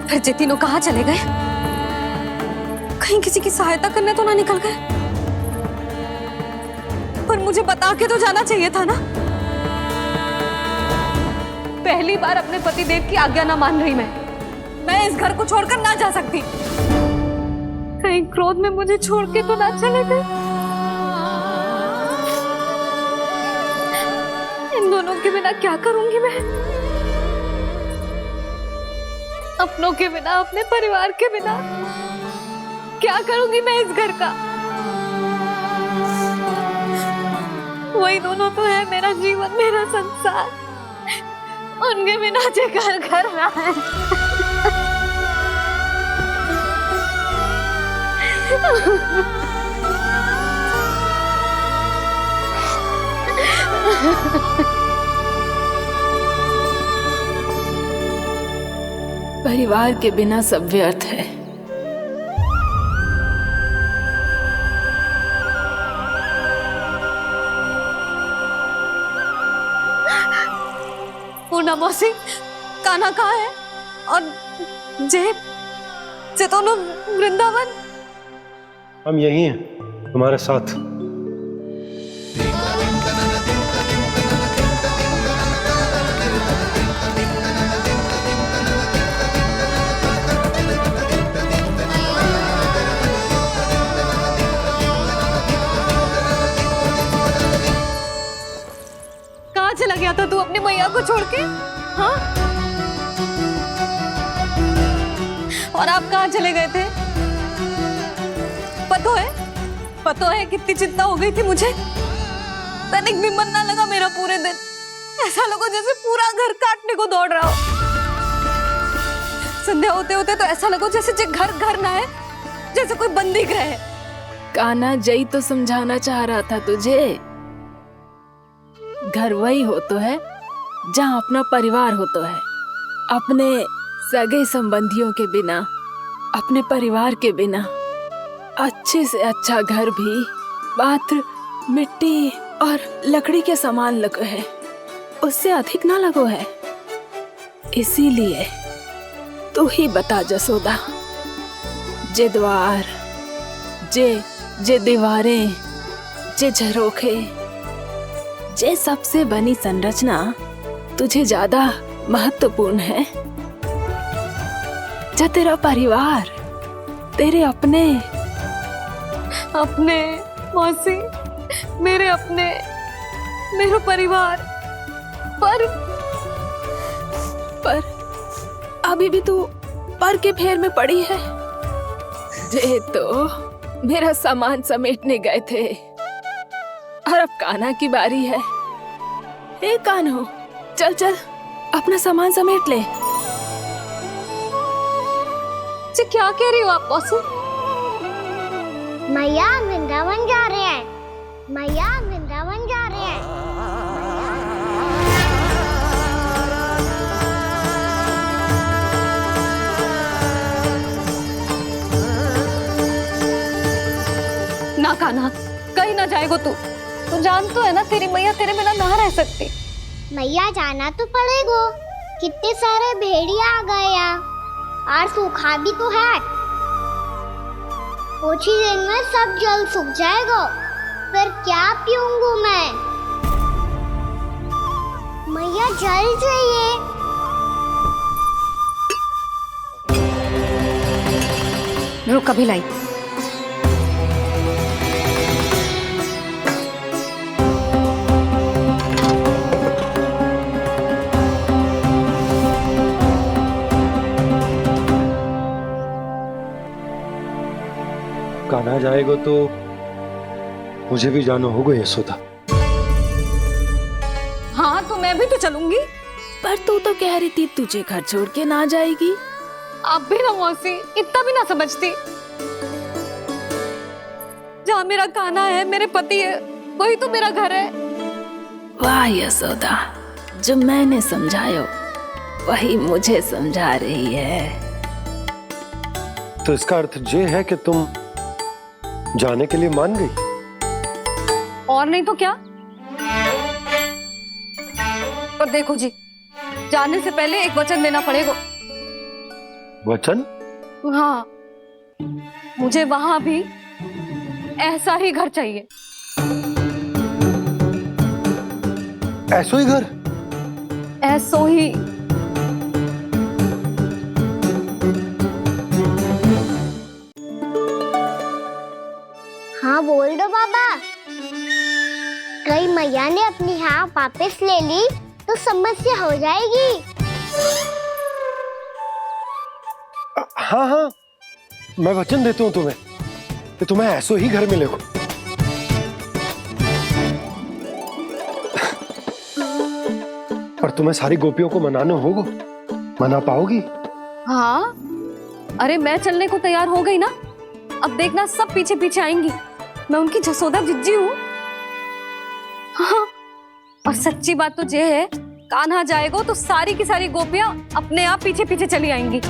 फिर ये तीनों कहाँ चले गए? कहीं किसी की सहायता करने तो ना निकल गए? पर मुझे बता के तो जाना चाहिए था ना। पहली बार अपने पतिदेव की आज्ञा ना मान रही मैं इस घर को छोड़कर ना जा सकती। कहीं क्रोध में मुझे छोड़ के तो ना चले गए। इन दोनों के बिना क्या करूंगी मैं? अपनों के बिना, अपने परिवार के बिना क्या करूंगी मैं इस घर का? वही दोनों तो है मेरा जीवन, मेरा संसार। उनके बिना जे घर घर रहा है। परिवार के बिना सब व्यर्थ है। पूनम मौसी, कान्हा कहाँ है? और जे दोनों वृंदावन? हम यही हैं, तुम्हारे साथ। कहाँ चला गया था तू अपनी मैया को छोड़ के? हाँ? और आप कहाँ चले गए थे? पतो है कितनी चिंता हो गई थी मुझे। तनिक भी मन ना लगा मेरा पूरे दिन। ऐसा लगा जैसे पूरा घर काटने को दौड़ रहा हो। संध्या होते होते तो ऐसा लगा जैसे घर घर ना है, जैसे कोई बंदी गृह है। कान्हा जई तो समझाना चाह रहा था तुझे। घर वही हो तो है जहाँ अपना परिवार हो तो है। अपने सगे संबंधियों के बिना, अपने परिवार के बिना अच्छे से अच्छा घर भी मात्र मिट्टी और लकड़ी के समान लगो है, उससे अधिक ना लगो है। इसीलिए तू ही बता जसोदा, जे द्वार, जे दीवारें, जे झरोखे, जे सबसे बनी संरचना तुझे ज्यादा महत्वपूर्ण है? जा तेरा परिवार, तेरे अपने मौसी, मेरे अपने, मेरा परिवार, पर अभी भी तू पर के फेर में पड़ी है। जे तो मेरा सामान समेटने गए थे और अब कान्हा की बारी है। ए कान्हो, चल चल अपना सामान समेट ले। क्या कह रही हो आप मौसी? मैया वृंदावन जा रहे हैं, मैया वृंदावन जा रहे हैं। ना कान्हा, कहीं ना जाएगो तू जान तो है ना तेरी मैया तेरे बिना ना रह सकती। मैया जाना तो पड़ेगा, कितने सारे भेड़िया आ गए यहाँ और सूखा भी तो है। कुछ ही दिन में सब जल सूख जाएगा, फिर क्या पीऊंगा मैं? मैया जल चाहिए। रुक अभी लाई। कान्हा जाएगा तो मुझे भी जाना होगा यशोदा। हाँ तो मैं भी तो चलूंगी। पर तू तो कह रही थी तुझे घर छोड़ के ना जाएगी। आप भी ना मौसी, इतना भी ना समझती। जहाँ मेरा कान्हा है, मेरे पति है, वही तो मेरा घर है। वाह यशोदा, जो मैंने समझायो वही मुझे समझा रही है। तो इसका अर्थ ये है कि तुम जाने के लिए मान गई? और नहीं तो क्या। और देखो जी, जाने से पहले एक वचन देना पड़ेगा। वचन? हाँ, मुझे वहां भी ऐसा ही घर चाहिए। ऐसो ही घर? ऐसो ही। हाँ बोल दो बाबा। कहीं मैया ने अपनी हाँ वापस ले ली तो समस्या हो जाएगी। हाँ हाँ, मैं वचन देता हूँ तुम्हें कि तुम्हें ऐसो ही घर मिलेगा। पर तुम्हें सारी गोपियों को मनाना होगा। मना पाओगी? हाँ, अरे मैं चलने को तैयार हो गई ना। अब देखना सब पीछे पीछे आएंगी। मैं उनकी जसोदा जिज्जी हूँ। हाँ, और सच्ची बात तो ये है, कान्हा जाएगा तो सारी की सारी गोपियां अपने आप पीछे पीछे चली आएंगी।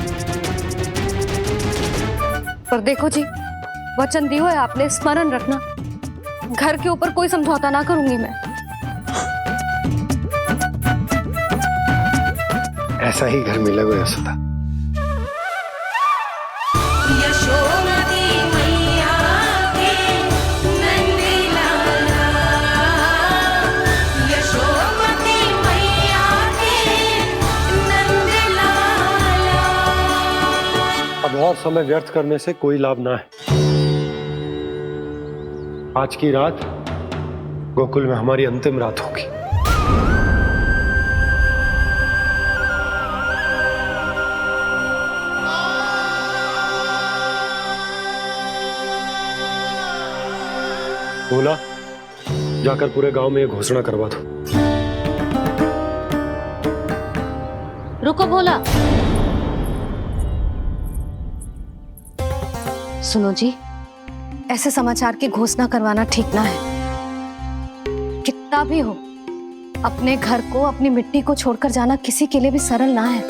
पर देखो जी, वचन दियो है आपने, स्मरण रखना। घर के ऊपर कोई समझौता ना करूंगी मैं। ऐसा ही घर मिलेगा यशोदा। अब और समय व्यर्थ करने से कोई लाभ ना है। आज की रात गोकुल में हमारी अंतिम रात होगी। बोला, जाकर पूरे गांव में ये घोषणा करवा दो। रुको भोला। सुनो जी, ऐसे समाचार की घोषणा करवाना ठीक ना है। कितना भी हो, अपने घर को, अपनी मिट्टी को छोड़कर जाना किसी के लिए भी सरल ना है।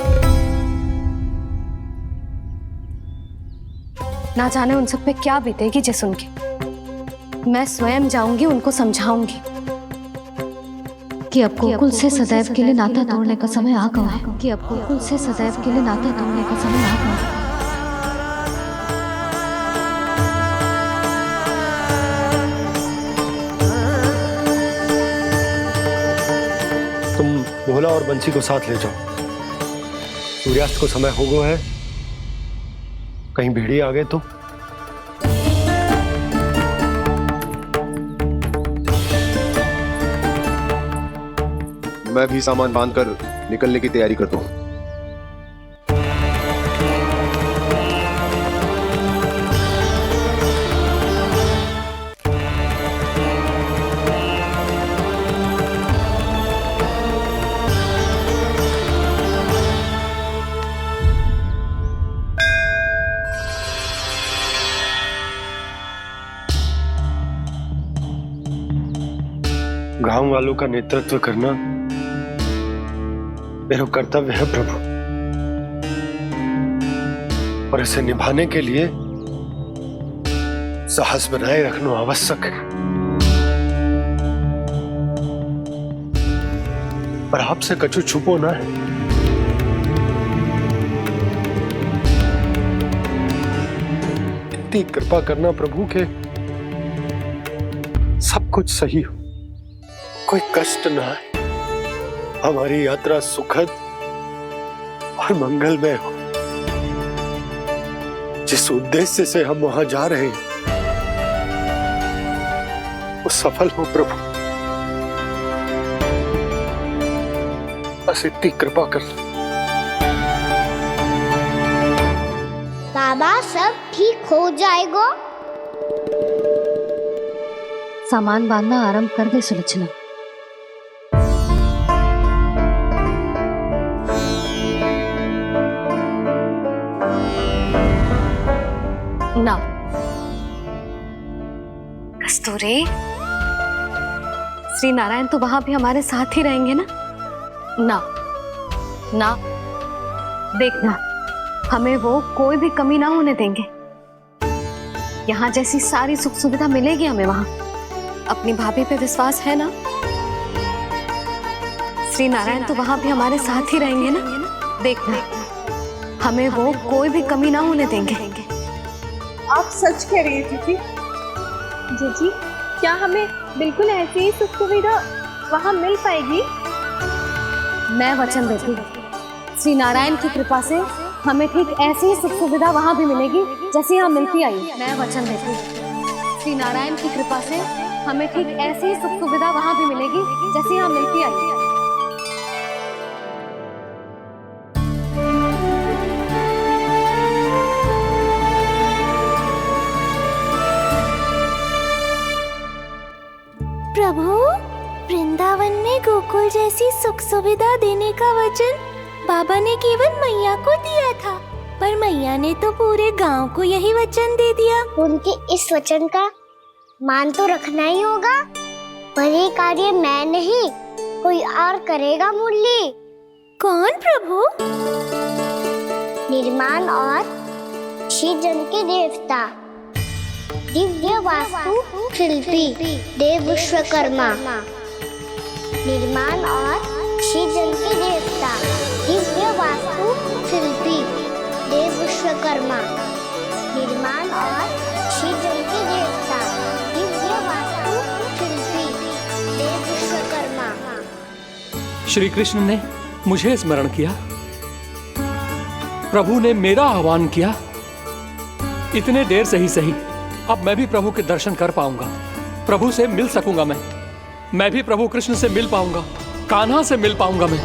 ना जाने उन सब पे क्या बीतेगी जे सुन के। मैं स्वयं जाऊंगी, उनको समझाऊंगी कि अब गोकुल से सदैव के लिए नाता तोड़ने का समय आ गया है, कि अब गोकुल से सदैव के लिए नाता तोड़ने का समय आ गया है। तुम भोला और बंसी को साथ ले जाओ। सूर्यास्त को समय हो गया है, कहीं भेड़िए आ गए तो। मैं भी सामान बांधकर निकलने की तैयारी करता हूँ। गांव वालों का नेतृत्व करना मेरा कर्तव्य है प्रभु, और इसे निभाने के लिए साहस बनाए रखना आवश्यक है। पर आपसे कछु छुपो ना है। इतनी कृपा करना प्रभु के सब कुछ सही हो, कोई कष्ट ना है, हमारी यात्रा सुखद और मंगलमय हो। जिस उद्देश्य से हम वहां जा रहे हैं वो सफल हो प्रभु, बस इतनी कृपा कर। बाबा सब ठीक हो जाएगा। सामान बांधना आरंभ कर दे सुलोचना। ना कस्तूरी, श्री नारायण तो वहां भी हमारे साथ ही रहेंगे ना? ना ना, देखना हमें वो कोई भी कमी ना होने देंगे। यहाँ जैसी सारी सुख सुविधा मिलेगी हमें वहां। अपनी भाभी पे विश्वास है ना? श्री नारायण तो वहां भी हमारे साथ ही रहेंगे ना? देखना हमें वो कोई भी कमी ना होने देंगे। आप सच कह रही है दीदी। जीजी, क्या हमें बिल्कुल ऐसी ही सुख सुविधा वहाँ मिल पाएगी? मैं वचन देती हूँ, श्री नारायण की कृपा से हमें ठीक ऐसी ही सुख सुविधा वहाँ भी मिलेगी जैसी यहाँ मिलती आई। मैं वचन देती हूँ, श्री नारायण की कृपा से हमें ठीक ऐसी ही सुख सुविधा वहाँ भी मिलेगी जैसी यहाँ मिलती आई। प्रभु, वृंदावन में गोकुल जैसी सुख सुविधा देने का वचन बाबा ने केवल मैया को दिया था, पर मैया ने तो पूरे गांव को यही वचन दे दिया। उनके इस वचन का मान तो रखना ही होगा, पर ये कार्य मैं नहीं कोई और करेगा। मुरली कौन प्रभु? निर्माण और सृजन के देवता, दिव्य वास्तु शिल्पी देव विश्वकर्मा। निर्माण और सृजन के देवता, दिव्य वास्तु शिल्पी देव विश्वकर्मा। निर्माण और सृजन के देवता, दिव्य वास्तु शिल्पी देव विश्वकर्मा। श्री कृष्ण ने मुझे स्मरण किया, प्रभु ने मेरा आह्वान किया। इतने देर से ही सही, अब मैं भी प्रभु के दर्शन कर पाऊंगा, प्रभु से मिल सकूंगा। मैं भी प्रभु कृष्ण से मिल पाऊंगा, कान्हा से मिल पाऊंगा मैं।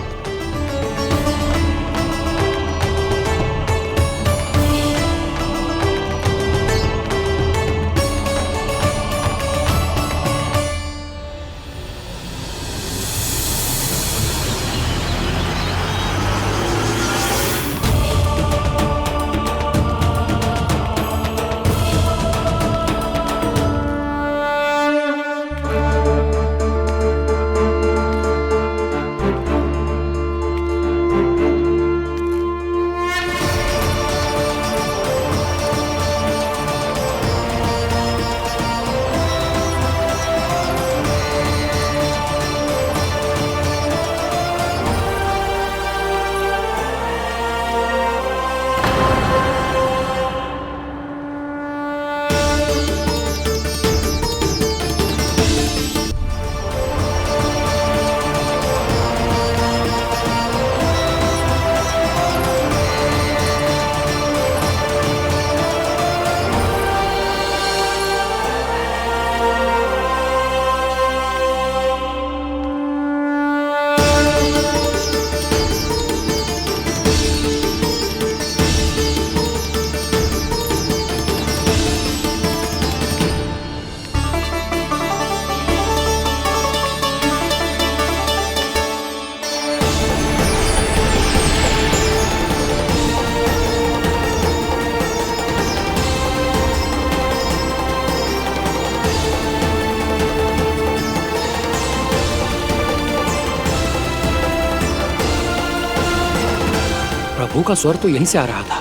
प्रभु का स्वर तो यहीं से आ रहा था,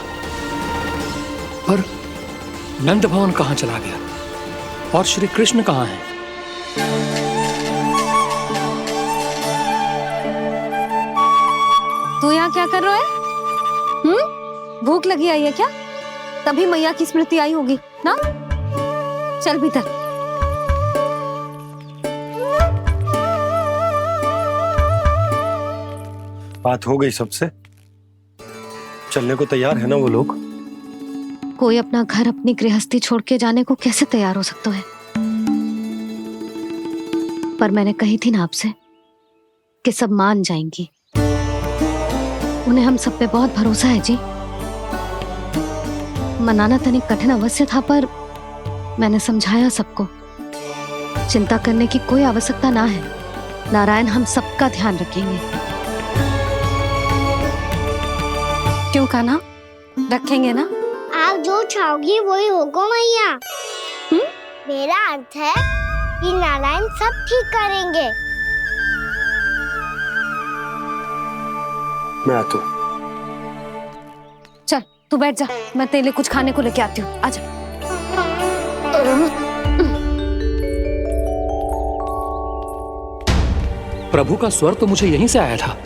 पर नंद भवन कहाँ चला गया और श्री कृष्ण कहाँ हैं? तू यहाँ क्या कर रहा है? भूख लगी आई है क्या? तभी मैया की स्मृति आई होगी ना? चल भीतर। बात हो गई सबसे? चलने को तैयार है ना वो लोग? कोई अपना घर अपनी गृहस्थी छोड़ के जाने को कैसे तैयार हो सकता है? पर मैंने कही थी ना आपसे कि सब मान जाएंगी। उन्हें हम सब पे बहुत भरोसा है जी। मनाना तनिक कठिन अवश्य था, पर मैंने समझाया सबको। चिंता करने की कोई आवश्यकता ना है। नारायण हम सबका ध्यान रखेंगे। क्यों कान्हा, रखेंगे ना? आप जो चाहोगी वही होगा मैया। मेरा अर्थ है कि नारायण सब ठीक करेंगे। मैं आता हूँ। चल तू बैठ जा, मैं तेरे लिए कुछ खाने को लेके आती हूँ। आजा। प्रभु का स्वर तो मुझे यहीं से आया था,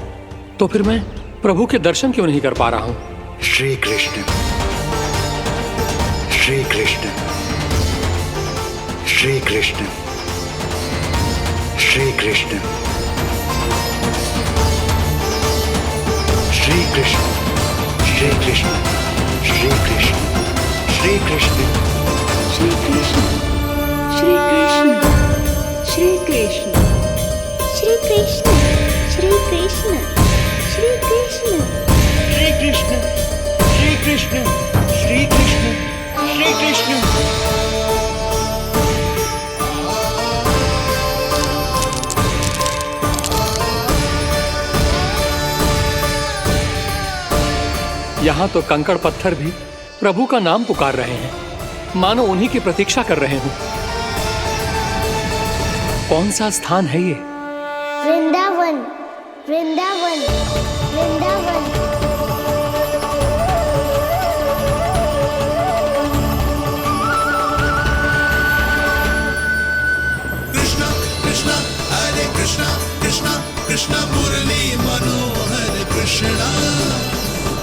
तो फिर मैं प्रभु के दर्शन क्यों नहीं कर पा रहा हूँ? श्री कृष्ण, श्री कृष्ण, श्री कृष्ण, श्री कृष्ण, श्री कृष्ण, श्री कृष्ण, श्री कृष्ण, श्री कृष्ण, श्री कृष्ण, श्री कृष्ण, श्री कृष्ण, श्री कृष्ण, श्री कृष्ण, श्री कृष्ण, श्री कृष्ण, श्री कृष्ण, श्री कृष्ण, श्री कृष्ण। यहाँ तो कंकड़ पत्थर भी प्रभु का नाम पुकार रहे हैं, मानो उन्हीं की प्रतीक्षा कर रहे हो। कौन सा स्थान है ये? वृंदावन, वृंदावन, वृंदावन। कृष्णा कृष्णा हरे कृष्णा, कृष्णा कृष्णा मुरली मनोहर कृष्णा,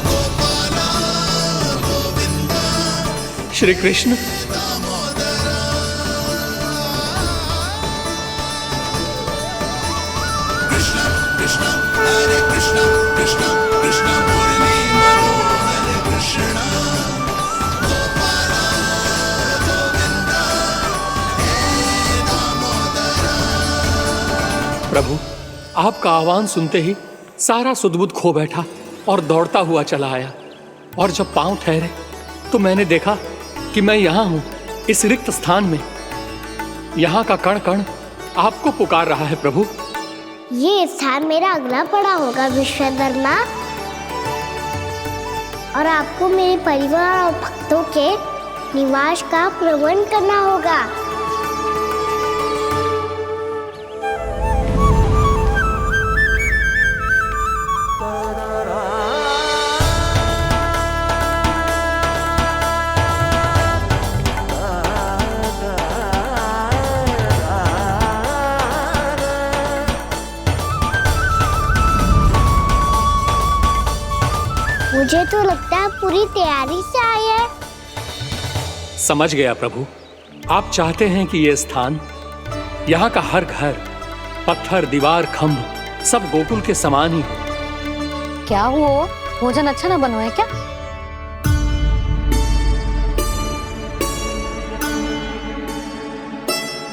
गोपाला गोविंदा श्री कृष्ण। कृष्णा कृष्णा हरे कृष्णा, कृष्णा कृष्णा मुरली मनोहर कृष्णा, गोपाला गोविंदा हे दामोदरा। प्रभु, आपका आह्वान सुनते ही सारा सुध-बुध खो बैठा और दौड़ता हुआ चला आया। और जब पांव ठहरे तो मैंने देखा कि मैं यहाँ हूँ, इस रिक्त स्थान में। यहाँ का कण कण आपको पुकार रहा है प्रभु। ये स्थान मेरा अगला पड़ा होगा विश्वकर्मा, और आपको मेरे परिवार और भक्तों के निवास का प्रबंध करना होगा। मुझे तो लगता है पूरी तैयारी से आए हैं। समझ गया प्रभु, आप चाहते हैं कि ये स्थान, यहाँ का हर घर, पत्थर, दीवार, खम्भ सब गोकुल के समान ही हो। क्या हुआ? भोजन अच्छा ना बनो है क्या?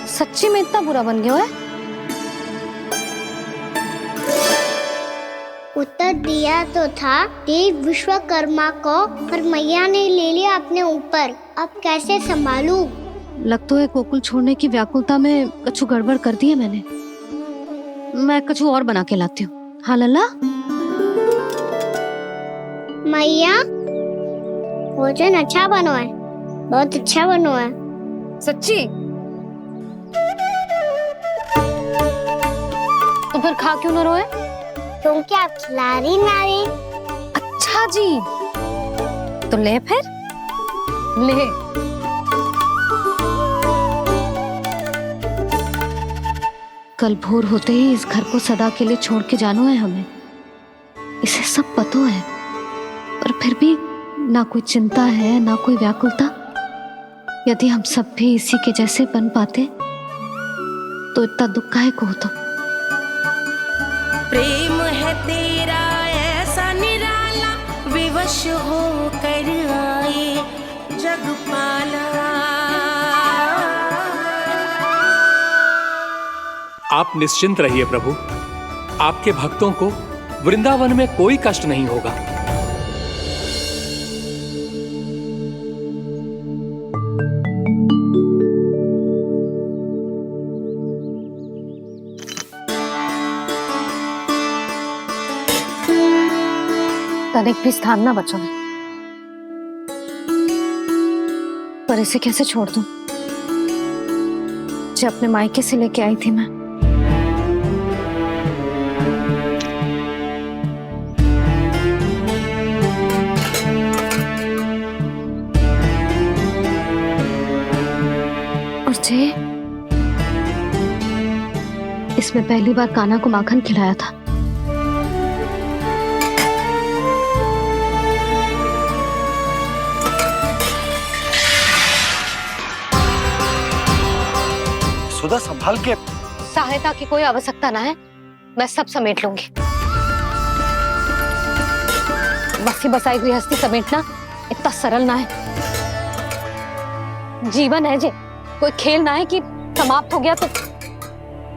सच्ची में इतना बुरा बन गया है? उत्तर दिया तो था देव विश्वकर्मा को, पर मैया ने ले लिया अपने ऊपर। अब कैसे संभालूं? लग तो है गोकुल छोड़ने की व्याकुलता में कछु गड़बड़ कर दी है मैंने। मैं कछु और बना के लाती हूँ। हाँ लल्ला? मैया, भोजन अच्छा बनो है, बहुत अच्छा बनो है। सच्ची? तो फिर खा क्यों न रोए? क्योंकि आप खिला रही ना रही। अच्छा अच्छा जी, तो ले फिर ले। कल भोर होते ही इस घर को सदा के लिए छोड़ के जाना है हमें, इसे सब पता है, पर फिर भी ना कोई चिंता है ना कोई व्याकुलता। यदि हम सब भी इसी के जैसे बन पाते तो इतना दुख काहे को होता। प्रेम है तेरा ऐसा निराला, विवश हो कर आए जगपाला। आप निश्चिंत रहिए प्रभु, आपके भक्तों को वृंदावन में कोई कष्ट नहीं होगा। तनिक भी स्थान ना बचो, पर इसे कैसे छोड़ दूं जो अपने मायके से लेके आई थी मैं। और जे इसमें पहली बार कान्हा को माखन खिलाया था। सुधा संभाल के। सहायता की कोई आवश्यकता ना है, मैं सब समेट लूंगी। बसी बसाई गृहस्थी समेटना इतना सरल ना है। जीवन है जे, कोई खेल ना है कि समाप्त हो गया तो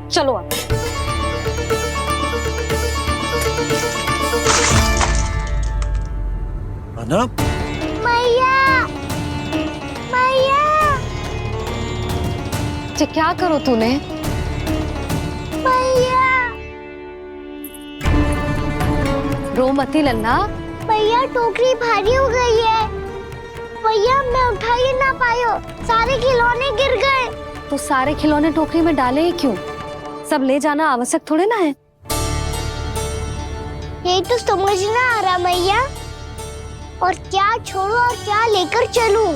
चलो अब। मैया, मैया। जे क्या करो तूने? मैया, रो मती लल्ला। भैया टोकरी भारी हो गई है। भैया मैं उठा ही ना पायो, सारे खिलौने गिर गए। तो सारे खिलौने टोकरी में डाले ही क्यों? सब ले जाना आवश्यक थोड़े ना है। यही तो समझ ना आ रहा मैया, और क्या छोड़ो और क्या लेकर चलूं?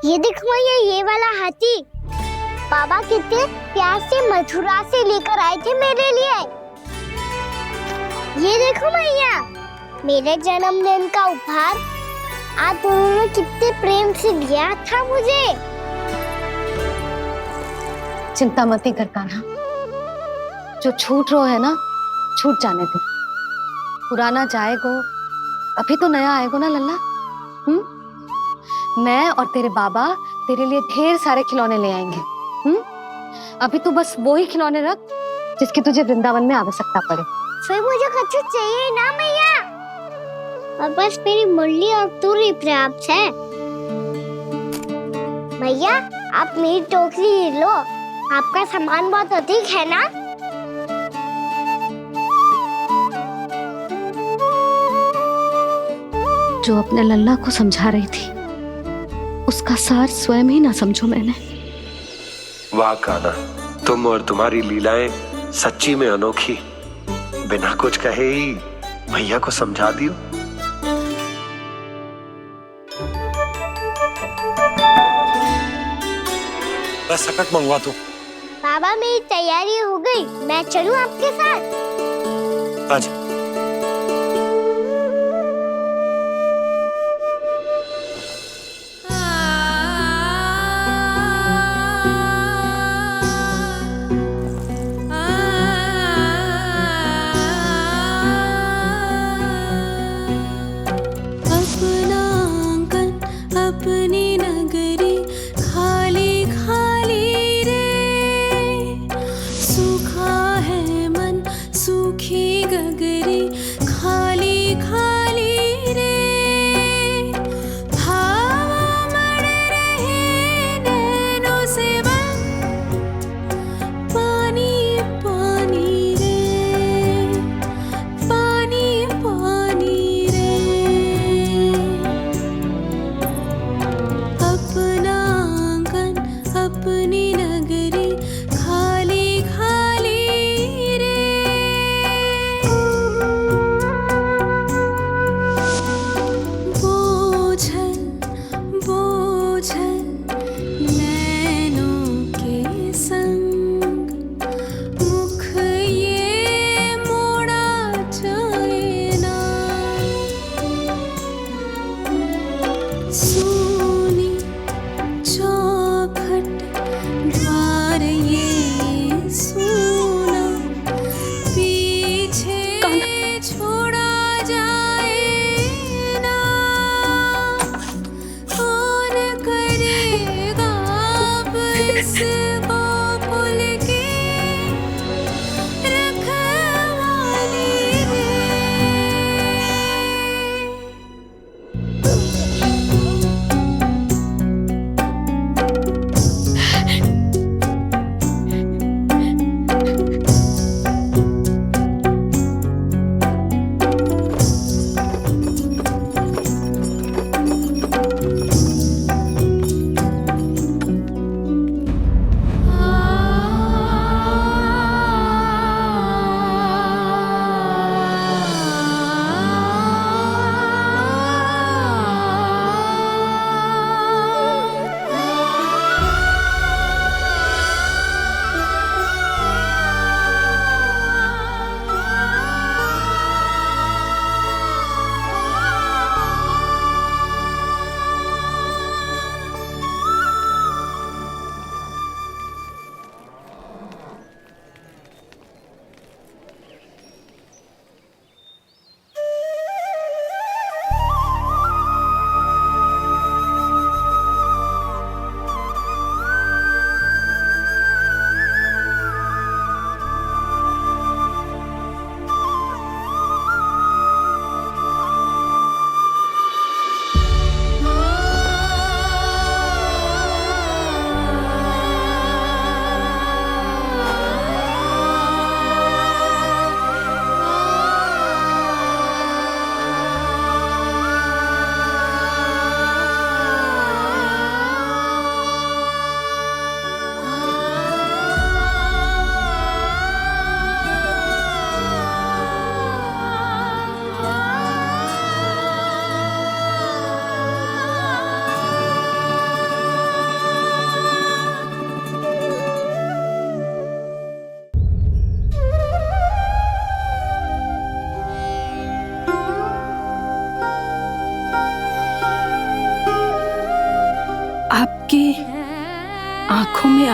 ये देखो मैया, ये वाला हाथी बाबा कितने प्यार से मथुरा से लेकर आए थे मेरे लिए। ये देखो मैया, मेरे जन्मदिन का उपहार आप दोनों ने कितने प्रेम से दिया था मुझे। चिंता मत कर कान्हा, जो छूट रो है ना छूट जाने दे। पुराना जाएगो, अभी तो नया आएगो ना लल्ला। मैं और तेरे बाबा तेरे लिए ढेर सारे खिलौने ले आएंगे। अभी तू बस वो ही खिलौने रख जिसकी तुझे वृंदावन में आवश्यकता पड़े। फिर मुझे कुछ चाहिए ना मैया, और बस मेरी मुरली और तुरी पर्याप्त है। भैया आप मेरी टोकरी लो, आपका सामान बहुत अधिक है ना। जो अपने लल्ला को समझा रही थी उसका सार स्वयं ही ना समझो मैंने। वाह कान्हा, तुम और तुम्हारी लीलाएं सच्ची में अनोखी। बिना कुछ कहे ही भैया को समझा दियो। बस सकट मंगवा दो। बाबा मेरी तैयारी हो गई, मैं चलूं आपके साथ? आजा। अपना आंगन अपनी नगरी खाली खाली रे, सूखा है मन सूखी गगरी खाली खाली रे, भाव मर रहे नैनों से बन पानी पानी रे, पानी पानी रे। अपना आंगन अपनी नगरी खाली खाली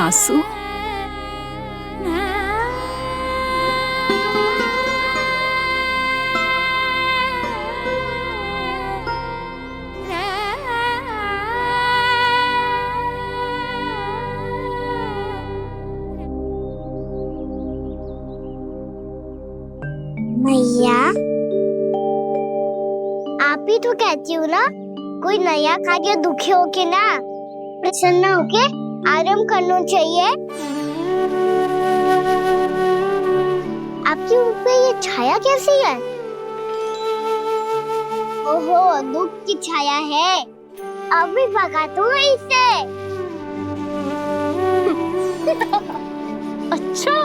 आंसू। मैया, आप ही तो कहती हो ना, कोई नया कार्य दुखी होके ना प्रसन्न होके आराम करना चाहिए। आपके मुख पे ये छाया कैसी है? ओहो, दुख की छाया है। अभी भगा दो इसे। अच्छा।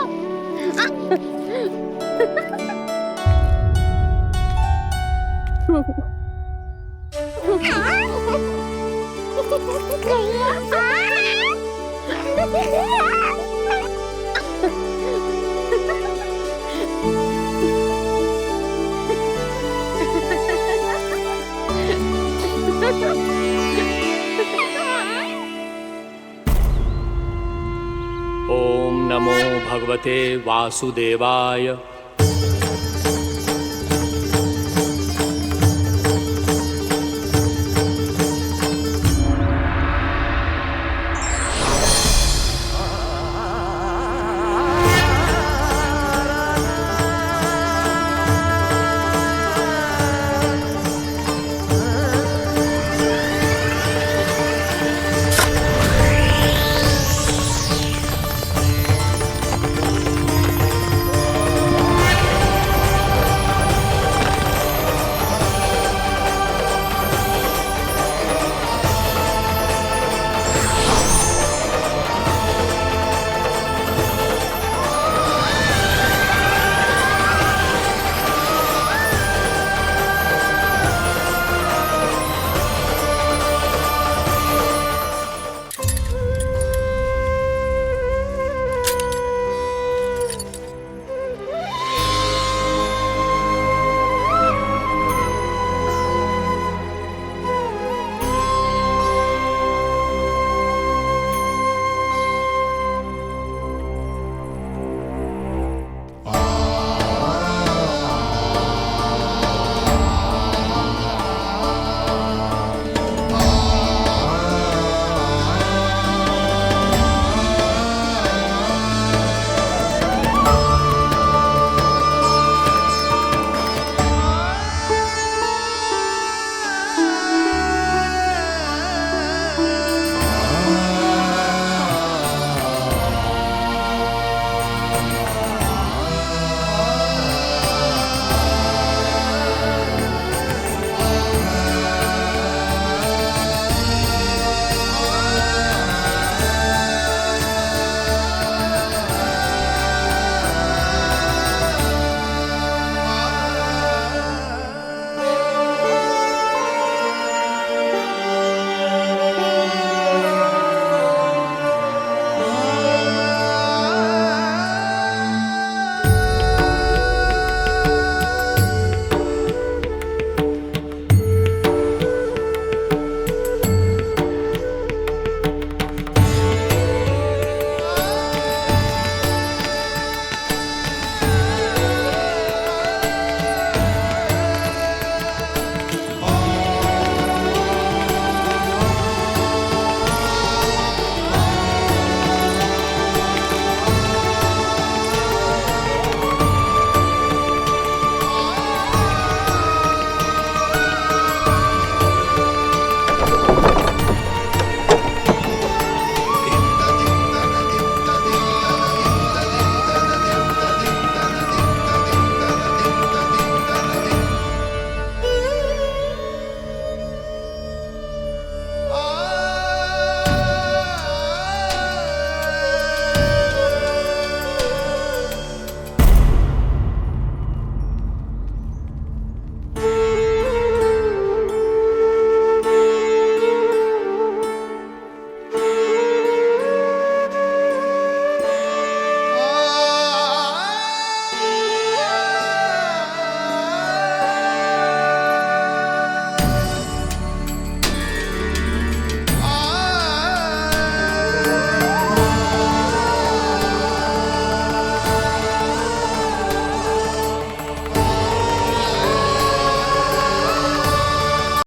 ओम नमो भगवते वासुदेवाय।